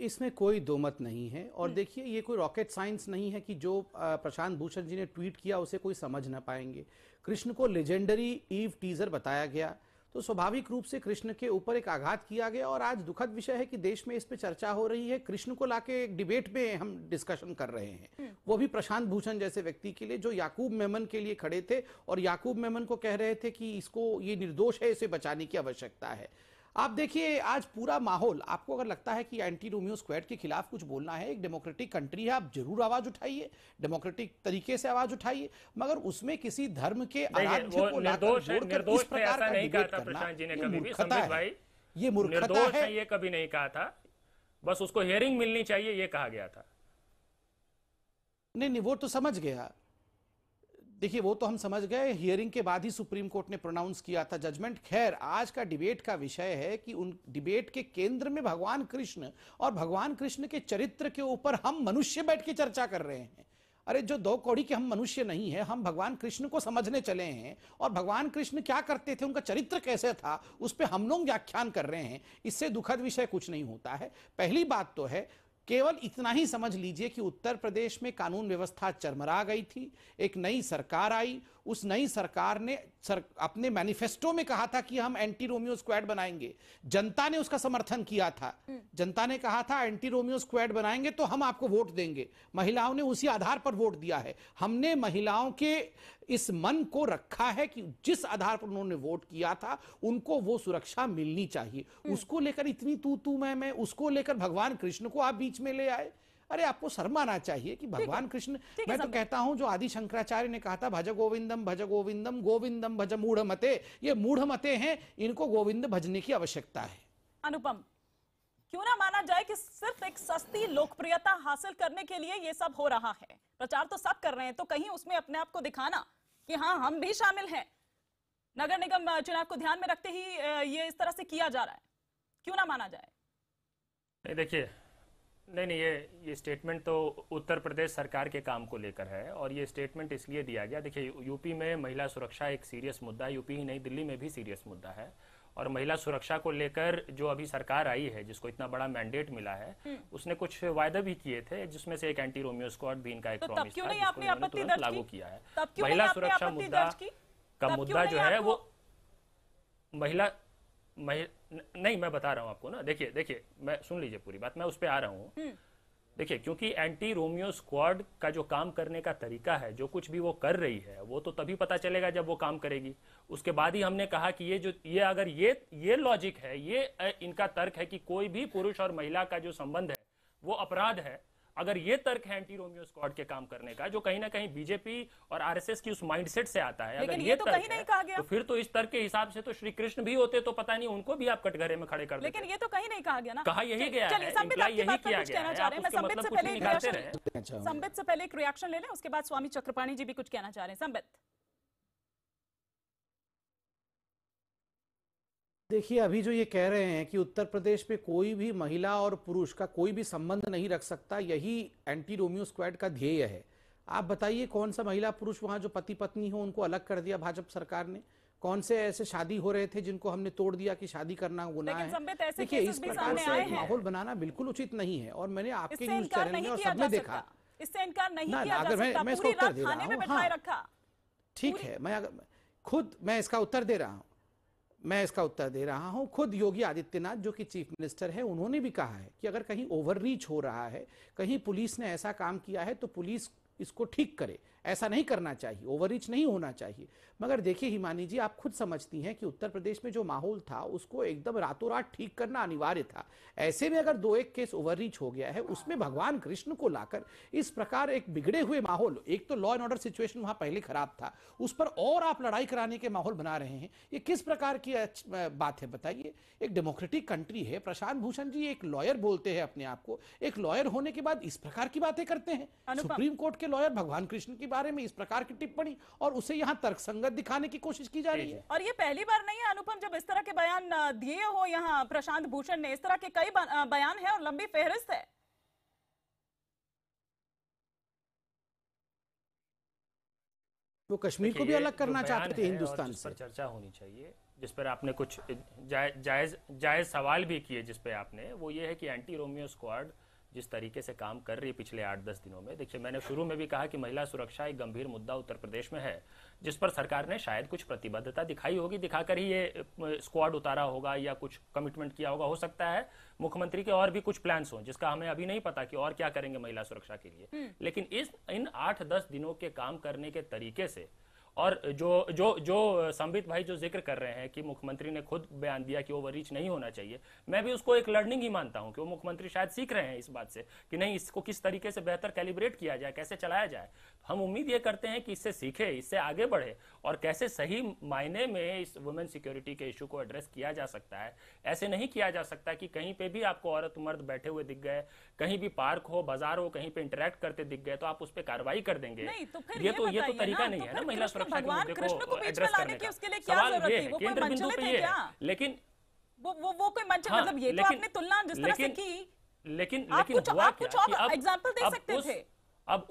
इसमें कोई दो मत नहीं है। और देखिए, ये कोई रॉकेट साइंस नहीं है कि जो प्रशांत भूषण जी ने ट्वीट किया उसे कोई समझ ना पाएंगे। कृष्ण को लेजेंडरी ईव टीजर बताया गया तो स्वाभाविक रूप से कृष्ण के ऊपर एक आघात किया गया। और आज दुखद विषय है कि देश में इस पे चर्चा हो रही है। कृष्ण को लाके एक डिबेट में हम डिस्कशन कर रहे हैं, वो भी प्रशांत भूषण जैसे व्यक्ति के लिए जो याकूब मेमन के लिए खड़े थे और याकूब मेमन को कह रहे थे कि इसको ये निर्दोष है, इसे बचाने की आवश्यकता है। आप देखिए, आज पूरा माहौल, आपको अगर लगता है कि एंटी रोमियो स्क्वाड के खिलाफ कुछ बोलना है, एक डेमोक्रेटिक कंट्री है, आप जरूर आवाज उठाइए, डेमोक्रेटिक तरीके से आवाज उठाइए, मगर उसमें किसी धर्म के आराध्य को लाकर जोड़कर इस प्रकार का डिबेट करना, ये मूर्खता है। ये कभी नहीं कहा था, बस उसको हियरिंग मिलनी चाहिए ये कहा गया था। नहीं, वो तो समझ गया। देखिए, वो तो हम समझ गए, हियरिंग के बाद ही सुप्रीम कोर्ट ने प्रोनाउंस किया था जजमेंट। खैर, आज का डिबेट का विषय है कि उन डिबेट के केंद्र में भगवान कृष्ण और भगवान कृष्ण के चरित्र के ऊपर हम मनुष्य बैठ के चर्चा कर रहे हैं। अरे, जो दो कौड़ी के हम मनुष्य नहीं है, हम भगवान कृष्ण को समझने चले हैं और भगवान कृष्ण क्या करते थे, उनका चरित्र कैसे था, उस पर हम लोग व्याख्यान कर रहे हैं। इससे दुखद विषय कुछ नहीं होता है। पहली बात तो है, केवल इतना ही समझ लीजिए कि उत्तर प्रदेश में कानून व्यवस्था चरमरा गई थी, एक नई सरकार आई, उस नई सरकार ने अपने मैनिफेस्टो में कहा था कि हम एंटी रोमियो स्क्वाड बनाएंगे। जनता ने उसका समर्थन किया था, जनता ने कहा था एंटी रोमियो स्क्वाड बनाएंगे तो हम आपको वोट देंगे। महिलाओं ने उसी आधार पर वोट दिया है। हमने महिलाओं के इस मन को रखा है कि जिस आधार पर उन्होंने वोट किया था उनको वो सुरक्षा मिलनी चाहिए। उसको लेकर इतनी तू मैं उसको लेकर भगवान कृष्ण को आप बीच में ले आए। अरे, आपको शर्म आना चाहिए कि भगवान कृष्ण, मैं तो कहता हूं जो आदि शंकराचार्य ने कहा था, भज गोविंदम गोविंदम भज मूढ़ मते, ये मूढ़ मते हैं, इनको गोविंद भजने की आवश्यकता है। अनुपम, क्यों ना माना जाए कि सिर्फ एक सस्ती लोकप्रियता हासिल करने के लिए ये सब हो रहा है। प्रचार तो सब कर रहे हैं, तो कहीं उसमें अपने आप को दिखाना कि हाँ, हम भी शामिल हैं। नगर निगम चुनाव को ध्यान में रखते ही ये इस तरह से किया जा रहा है, क्यों ना माना जाए? नहीं, देखिए, नहीं, ये स्टेटमेंट तो उत्तर प्रदेश सरकार के काम को लेकर है और ये स्टेटमेंट इसलिए दिया गया। देखिए, यूपी में महिला सुरक्षा एक सीरियस मुद्दा है, यूपी ही नहीं दिल्ली में भी सीरियस मुद्दा है। और महिला सुरक्षा को लेकर जो अभी सरकार आई है, जिसको इतना बड़ा मैंडेट मिला है, उसने कुछ वायदे भी किए थे, जिसमें से एक एंटी रोमियो स्क्वाड भी इनका एक प्रॉमिस था, जिसको तुरंत लागू किया है। महिला सुरक्षा मुद्दा का मुद्दा जो है वो नहीं, मैं बता रहा हूं आपको ना। देखिए, मैं सुन लीजिए पूरी बात, मैं उस पर आ रहा हूं। देखिए, क्योंकि एंटी रोमियो स्क्वाड का जो काम करने का तरीका है, जो कुछ भी वो कर रही है, वो तो तभी पता चलेगा जब वो काम करेगी। उसके बाद ही हमने कहा कि अगर ये लॉजिक है, ये इनका तर्क है कि कोई भी पुरुष और महिला का जो संबंध है वो अपराध है, अगर ये तर्क है एंटी रोमियो स्क्वाड के काम करने का, जो कहीं ना कहीं बीजेपी और आरएसएस की उस माइंडसेट से आता है, अगर ये तर्क है, तो फिर तो इस तर्क के हिसाब से तो श्री कृष्ण भी होते तो पता नहीं उनको भी आप कटघरे में खड़े कर देते। लेकिन ये तो कहीं नहीं कहा गया ना, कहा यही गया है, इम्प्लाई यही किया गया है। संबित से पहले एक रिएक्शन ले लें, उसके बाद स्वामी चक्रपाणी जी भी कुछ कहना चाह रहे हैं। संबित, देखिए, अभी जो ये कह रहे हैं कि उत्तर प्रदेश में कोई भी महिला और पुरुष का कोई भी संबंध नहीं रख सकता, यही एंटी रोमियो स्क्वाड का ध्येय है। आप बताइए कौन सा महिला पुरुष वहां जो पति पत्नी हो उनको अलग कर दिया भाजपा सरकार ने? कौन से ऐसे शादी हो रहे थे जिनको हमने तोड़ दिया कि शादी करना गुनाह है? देखिए इस प्रकार से माहौल बनाना बिल्कुल उचित नहीं है और मैंने आपके न्यूज चैनल में और सबने देखा, इससे इनकार नहीं किया जा अगर सकता। मैं इसका उत्तर दे रहा हूँ, हाँ ठीक है, मैं इसका उत्तर दे रहा हूं। खुद योगी आदित्यनाथ जो कि चीफ मिनिस्टर है, उन्होंने भी कहा है कि अगर कहीं ओवररीच हो रहा है, कहीं पुलिस ने ऐसा काम किया है तो पुलिस इसको ठीक करे, ऐसा नहीं करना चाहिए, ओवररीच नहीं होना चाहिए। मगर देखिए हिमानी जी, आप खुद समझती हैं कि उत्तर प्रदेश में जो माहौल था उसको एकदम रातों रात ठीक करना अनिवार्य था। ऐसे में अगर 2-1 केस ओवररीच हो गया है, उसमें भगवान कृष्ण को लाकर इस प्रकार एक बिगड़े हुए माहौल, एक तो लॉ एंड ऑर्डर सिचुएशन वहां पहले खराब था, उस पर और आप लड़ाई कराने के माहौल बना रहे हैं, ये किस प्रकार की बात है बताइए? एक डेमोक्रेटिक कंट्री है। प्रशांत भूषण जी एक लॉयर बोलते हैं अपने आप को, एक लॉयर होने के बाद इस प्रकार की बातें करते हैं। सुप्रीम कोर्ट के लॉयर भगवान कृष्ण के बारे में इस प्रकार की टिप्पणी और उसे यहाँ तर्कसंगत दिखाने की कोशिश की जा रही है। और ये पहली बार नहीं है अनुपम जब इस तरह के बयान दिए हो यहाँ प्रशांत भूषण ने। इस तरह के कई बयान है और लंबी फहरिस्त है। वो कश्मीर को भी अलग करना चाहते थे हिंदुस्तान से। चर्चा होनी चाहिए, जिस पर आपने कुछ जायज सवाल भी किए, जिस पे आपने, वो ये है कि एंटी रोमियो स्क्वाड जिस तरीके से काम कर रही है पिछले 8-10 दिनों में। देखिए, मैंने शुरू में भी कहा कि महिला सुरक्षा एक गंभीर मुद्दा उत्तर प्रदेश में है, जिस पर सरकार ने शायद कुछ प्रतिबद्धता दिखाई होगी, दिखाकर ही ये स्क्वाड उतारा होगा या कुछ कमिटमेंट किया होगा। हो सकता है मुख्यमंत्री के और भी कुछ प्लान्स हों, जिसका हमें अभी नहीं पता कि और क्या करेंगे महिला सुरक्षा के लिए। लेकिन इन 8-10 दिनों के काम करने के तरीके से, और जो संबित भाई जो जिक्र कर रहे हैं कि मुख्यमंत्री ने खुद बयान दिया कि ओवररीच नहीं होना चाहिए, मैं भी उसको एक लर्निंग ही मानता हूं कि वो मुख्यमंत्री शायद सीख रहे हैं इस बात से कि नहीं, इसको किस तरीके से बेहतर कैलिब्रेट किया जाए, कैसे चलाया जाए। हम उम्मीद ये करते हैं कि इससे सीखे, इससे आगे बढ़े और कैसे सही मायने में इस वुमेन सिक्योरिटी के इशू को एड्रेस किया जा सकता है। ऐसे नहीं किया जा सकता कि कहीं पे भी आपको औरत मर्द बैठे हुए दिख गए, कहीं भी पार्क हो, बाजार हो, कहीं पे इंटरेक्ट करते दिख गए तो आप उस पर कार्रवाई कर देंगे। ये तो तरीका नहीं है ना महिला सुरक्षा के मुद्दे को एड्रेस करने का। सवाल ये है, केंद्र बिंदु पे ये है, लेकिन वो कोई मंच, मतलब ये तो आपने तुलना जिस तरह से की, लेकिन हुआ क्या कि एग्जांपल दे सकते थे। अब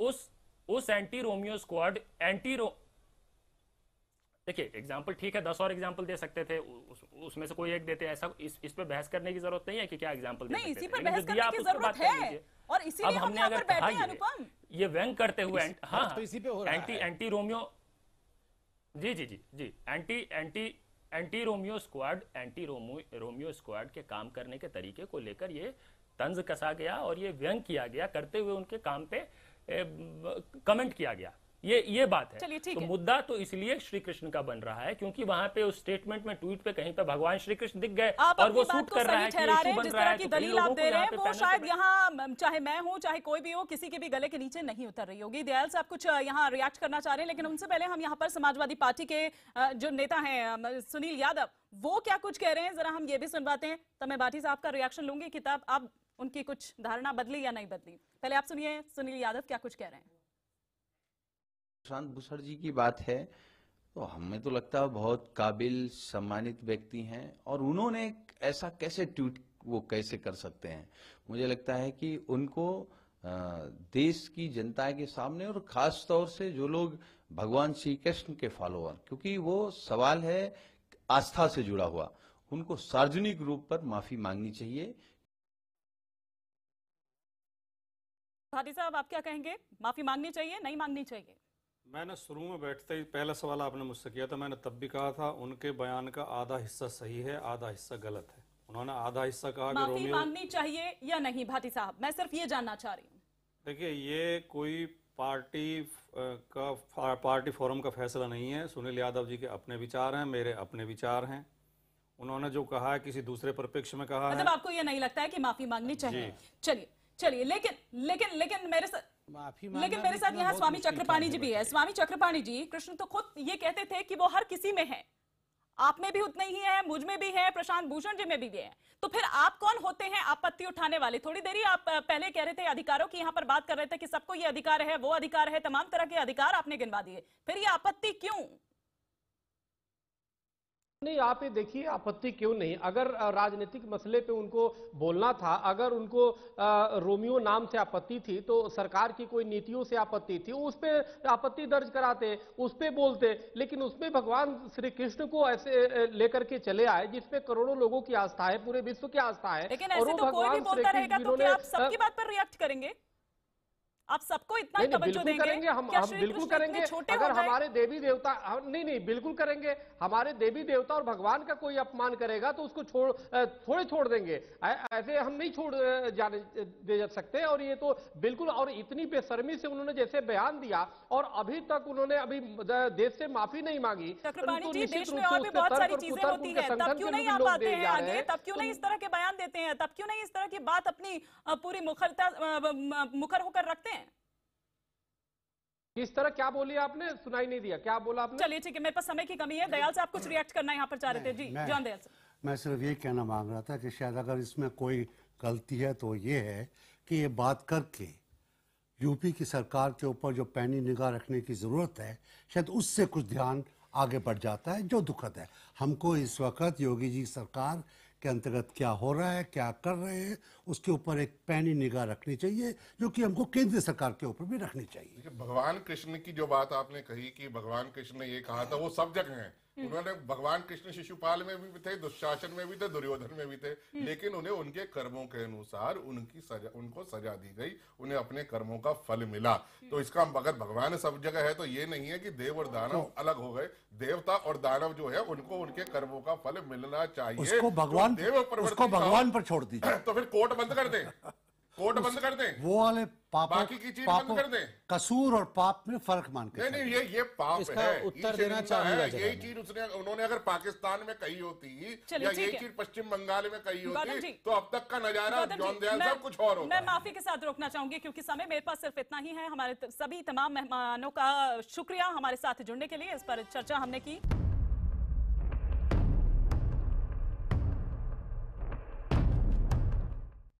उस एंटी रोमियो स्क्वाड देखिए, एग्जाम्पल ठीक है, 10 और एग्जाम्पल दे सकते थे, उसमें से कोई एक देते। ऐसा इस पे बहस करने की जरूरत नहीं है कि क्या एग्जाम्पल दे सकते थे। इसी पर बहस करने की जरूरत है और इसीलिए हम यहाँ पर बैठे हैं अनुपम। ये व्यंग करते हुए anti Romeo anti Romeo squad के काम करने के तरीके को लेकर ये तंज कसा गया और ये व्यंग किया गया, करते हुए उनके काम पे कमेंट किया गया। ये बात है। तो मुद्दा तो इसलिए श्री कृष्ण का बन रहा है क्योंकि वहां पे उस स्टेटमेंट में, ट्वीट पे कहीं पे भगवान श्री कृष्ण दिख गए और वो सूट कर रहा है कि इशू बन रहा है। तो दलील आप दे रहे हैं वो शायद यहाँ, चाहे मैं हूँ चाहे कोई भी हो, किसी के भी गले के नीचे नहीं उतर रही होगी। दयाल साहब कुछ यहाँ रिएक्ट करना चाह रहे हैं, लेकिन उनसे पहले हम यहाँ पर समाजवादी पार्टी के जो नेता हैं सुनील यादव, वो क्या कुछ कह रहे हैं जरा हम ये भी सुनवाते हैं। तो मैं भाटी साहब का रिएक्शन लूंगी कि तब आप उनकी कुछ धारणा बदली या नहीं बदली। पहले आप सुनिए सुनील यादव क्या कुछ कह रहे हैं। प्रशांत भूषण जी की बात है तो हमें तो लगता है बहुत काबिल सम्मानित व्यक्ति हैं और उन्होंने ऐसा कैसे ट्वीट वो कैसे कर सकते हैं। मुझे लगता है कि उनको देश की जनता के सामने और खास तौर से जो लोग भगवान श्री कृष्ण के फॉलोअर, क्योंकि वो सवाल है आस्था से जुड़ा हुआ, उनको सार्वजनिक रूप पर माफी मांगनी चाहिए। भाटी साहब आप क्या कहेंगे, माफी मांगनी चाहिए नहीं मांगनी चाहिए? मैंने शुरू में बैठते ही पहला सवाल आपने मुझसे किया था, मैंने तब भी कहा था उनके बयान का आधा हिस्सा सही है, आधा हिस्सा गलत है। उन्होंने आधा हिस्सा कहा कि माफी मांगनी चाहिए या नहीं। भाटी साहब मैं सिर्फ ये जानना चाह रही हूँ। देखिए, ये कोई पार्टी फोरम का फैसला नहीं है। सुनील यादव जी के अपने विचार हैं, मेरे अपने विचार हैं। उन्होंने जो कहा है किसी दूसरे परिप्रेक्ष्य में कहा है। मतलब आपको ये नहीं लगता है कि माफी मांगनी चाहिए? चलिए लेकिन मेरे साथ यहाँ स्वामी चक्रपाणी जी भी है। स्वामी चक्रपाणी जी, कृष्ण तो खुद ये कहते थे कि वो हर किसी में है, आप में भी उतने ही है, मुझ में भी है, प्रशांत भूषण जी में भी है। तो फिर आप कौन होते हैं आपत्ति उठाने वाले? थोड़ी देरी आप पहले कह रहे थे अधिकारों की, यहाँ पर बात कर रहे थे कि सबको ये अधिकार है, वो अधिकार है, तमाम तरह के अधिकार आपने गिनवा दिए, फिर ये आपत्ति क्यों? नहीं, आप ये देखिए, आपत्ति क्यों नहीं? अगर राजनीतिक मसले पे उनको बोलना था, अगर उनको रोमियो नाम से आपत्ति थी, तो सरकार की कोई नीतियों से आपत्ति थी, उस पे आपत्ति दर्ज कराते, उस पे बोलते। लेकिन उसमें भगवान श्री कृष्ण को ऐसे लेकर के चले आए जिसपे करोड़ों लोगों की आस्था है, पूरे विश्व की आस्था है। लेकिन ऐसे तो कोई भी बोलता रहेगा तो क्या आप सबकी बात पर रिएक्ट करेंगे? आप सबको इतना तवज्जो देंगे? करेंगे, हम बिल्कुल करेंगे। अगर हमारे देवी देवता, नहीं बिल्कुल करेंगे। हमारे देवी देवता और भगवान का कोई अपमान करेगा तो उसको थोड़े छोड़ देंगे, ऐसे हम नहीं छोड़ जाने दे जा सकते। और ये तो बिल्कुल, और इतनी बेशर्मी से उन्होंने जैसे बयान दिया और अभी तक उन्होंने अभी देश से माफी नहीं मांगी। चक्रपाणी जी, देश में और भी बहुत सारी चीजें होती हैं, तब क्यों नहीं आप आते हैं आगे? तब क्यों नहीं इस तरह के बयान देते हैं? तब क्यों नहीं इस तरह की बात अपनी पूरी मुखर होकर रखते हैं? किस तरह, क्या बोली आपने? सुनाई नहीं दिया, क्या बोला आपने? चलिए ठीक है, मेरे पास समय की कमी है। दयाल से आप कुछ रिएक्ट करना यहाँ पर चाह रहे थे जी, जॉन दयाल से। मैं सिर्फ ये कहना मांग रहा था कि शायद अगर इसमें कोई गलती है तो ये है कि ये बात करके यूपी की सरकार के ऊपर जो पैनी निगाह रखने की जरूरत है, शायद उससे कुछ ध्यान आगे बढ़ जाता है, जो दुखद है। हमको इस वक्त योगी जी सरकार के अंतर्गत क्या हो रहा है, क्या कर रहे हैं, उसके ऊपर एक पैनी निगाह रखनी चाहिए, जो कि हमको केंद्र सरकार के ऊपर भी रखनी चाहिए। भगवान कृष्ण की जो बात आपने कही कि भगवान कृष्ण ने ये कहा था, वो सब जगह है। उन्होंने, भगवान कृष्ण शिशुपाल में भी थे, दुशासन में भी थे, दुर्योधन में भी थे, लेकिन उन्हें उनके कर्मों के अनुसार उनको सजा दी गई, उन्हें अपने कर्मों का फल मिला। तो इसका अगर भगवान सब जगह है तो ये नहीं है कि देव और दानव अलग हो गए। देवता और दानव जो है उनको उनके कर्मों का फल मिलना चाहिए। उसको भगवान पर छोड़ दीजिए। तो फिर कोर्ट बंद कर दें, कोर्ट बंद कर दें, वो वाले बाकी की चीज बंद कर दें। कसूर और पाप में फर्क मान के नहीं, ये पाप इसका है, उत्तर देना चाहूंगा। यही चीज उन्होंने अगर पाकिस्तान में कही होती या यही चीज पश्चिम बंगाल में कही होती तो अब तक का नजारा जॉन दयाल साहब कुछ और होता। मैं माफी के साथ रोकना चाहूंगी क्योंकि समय मेरे पास सिर्फ इतना ही है। हमारे सभी तमाम मेहमानों का शुक्रिया हमारे साथ जुड़ने के लिए। इस पर चर्चा हमने की।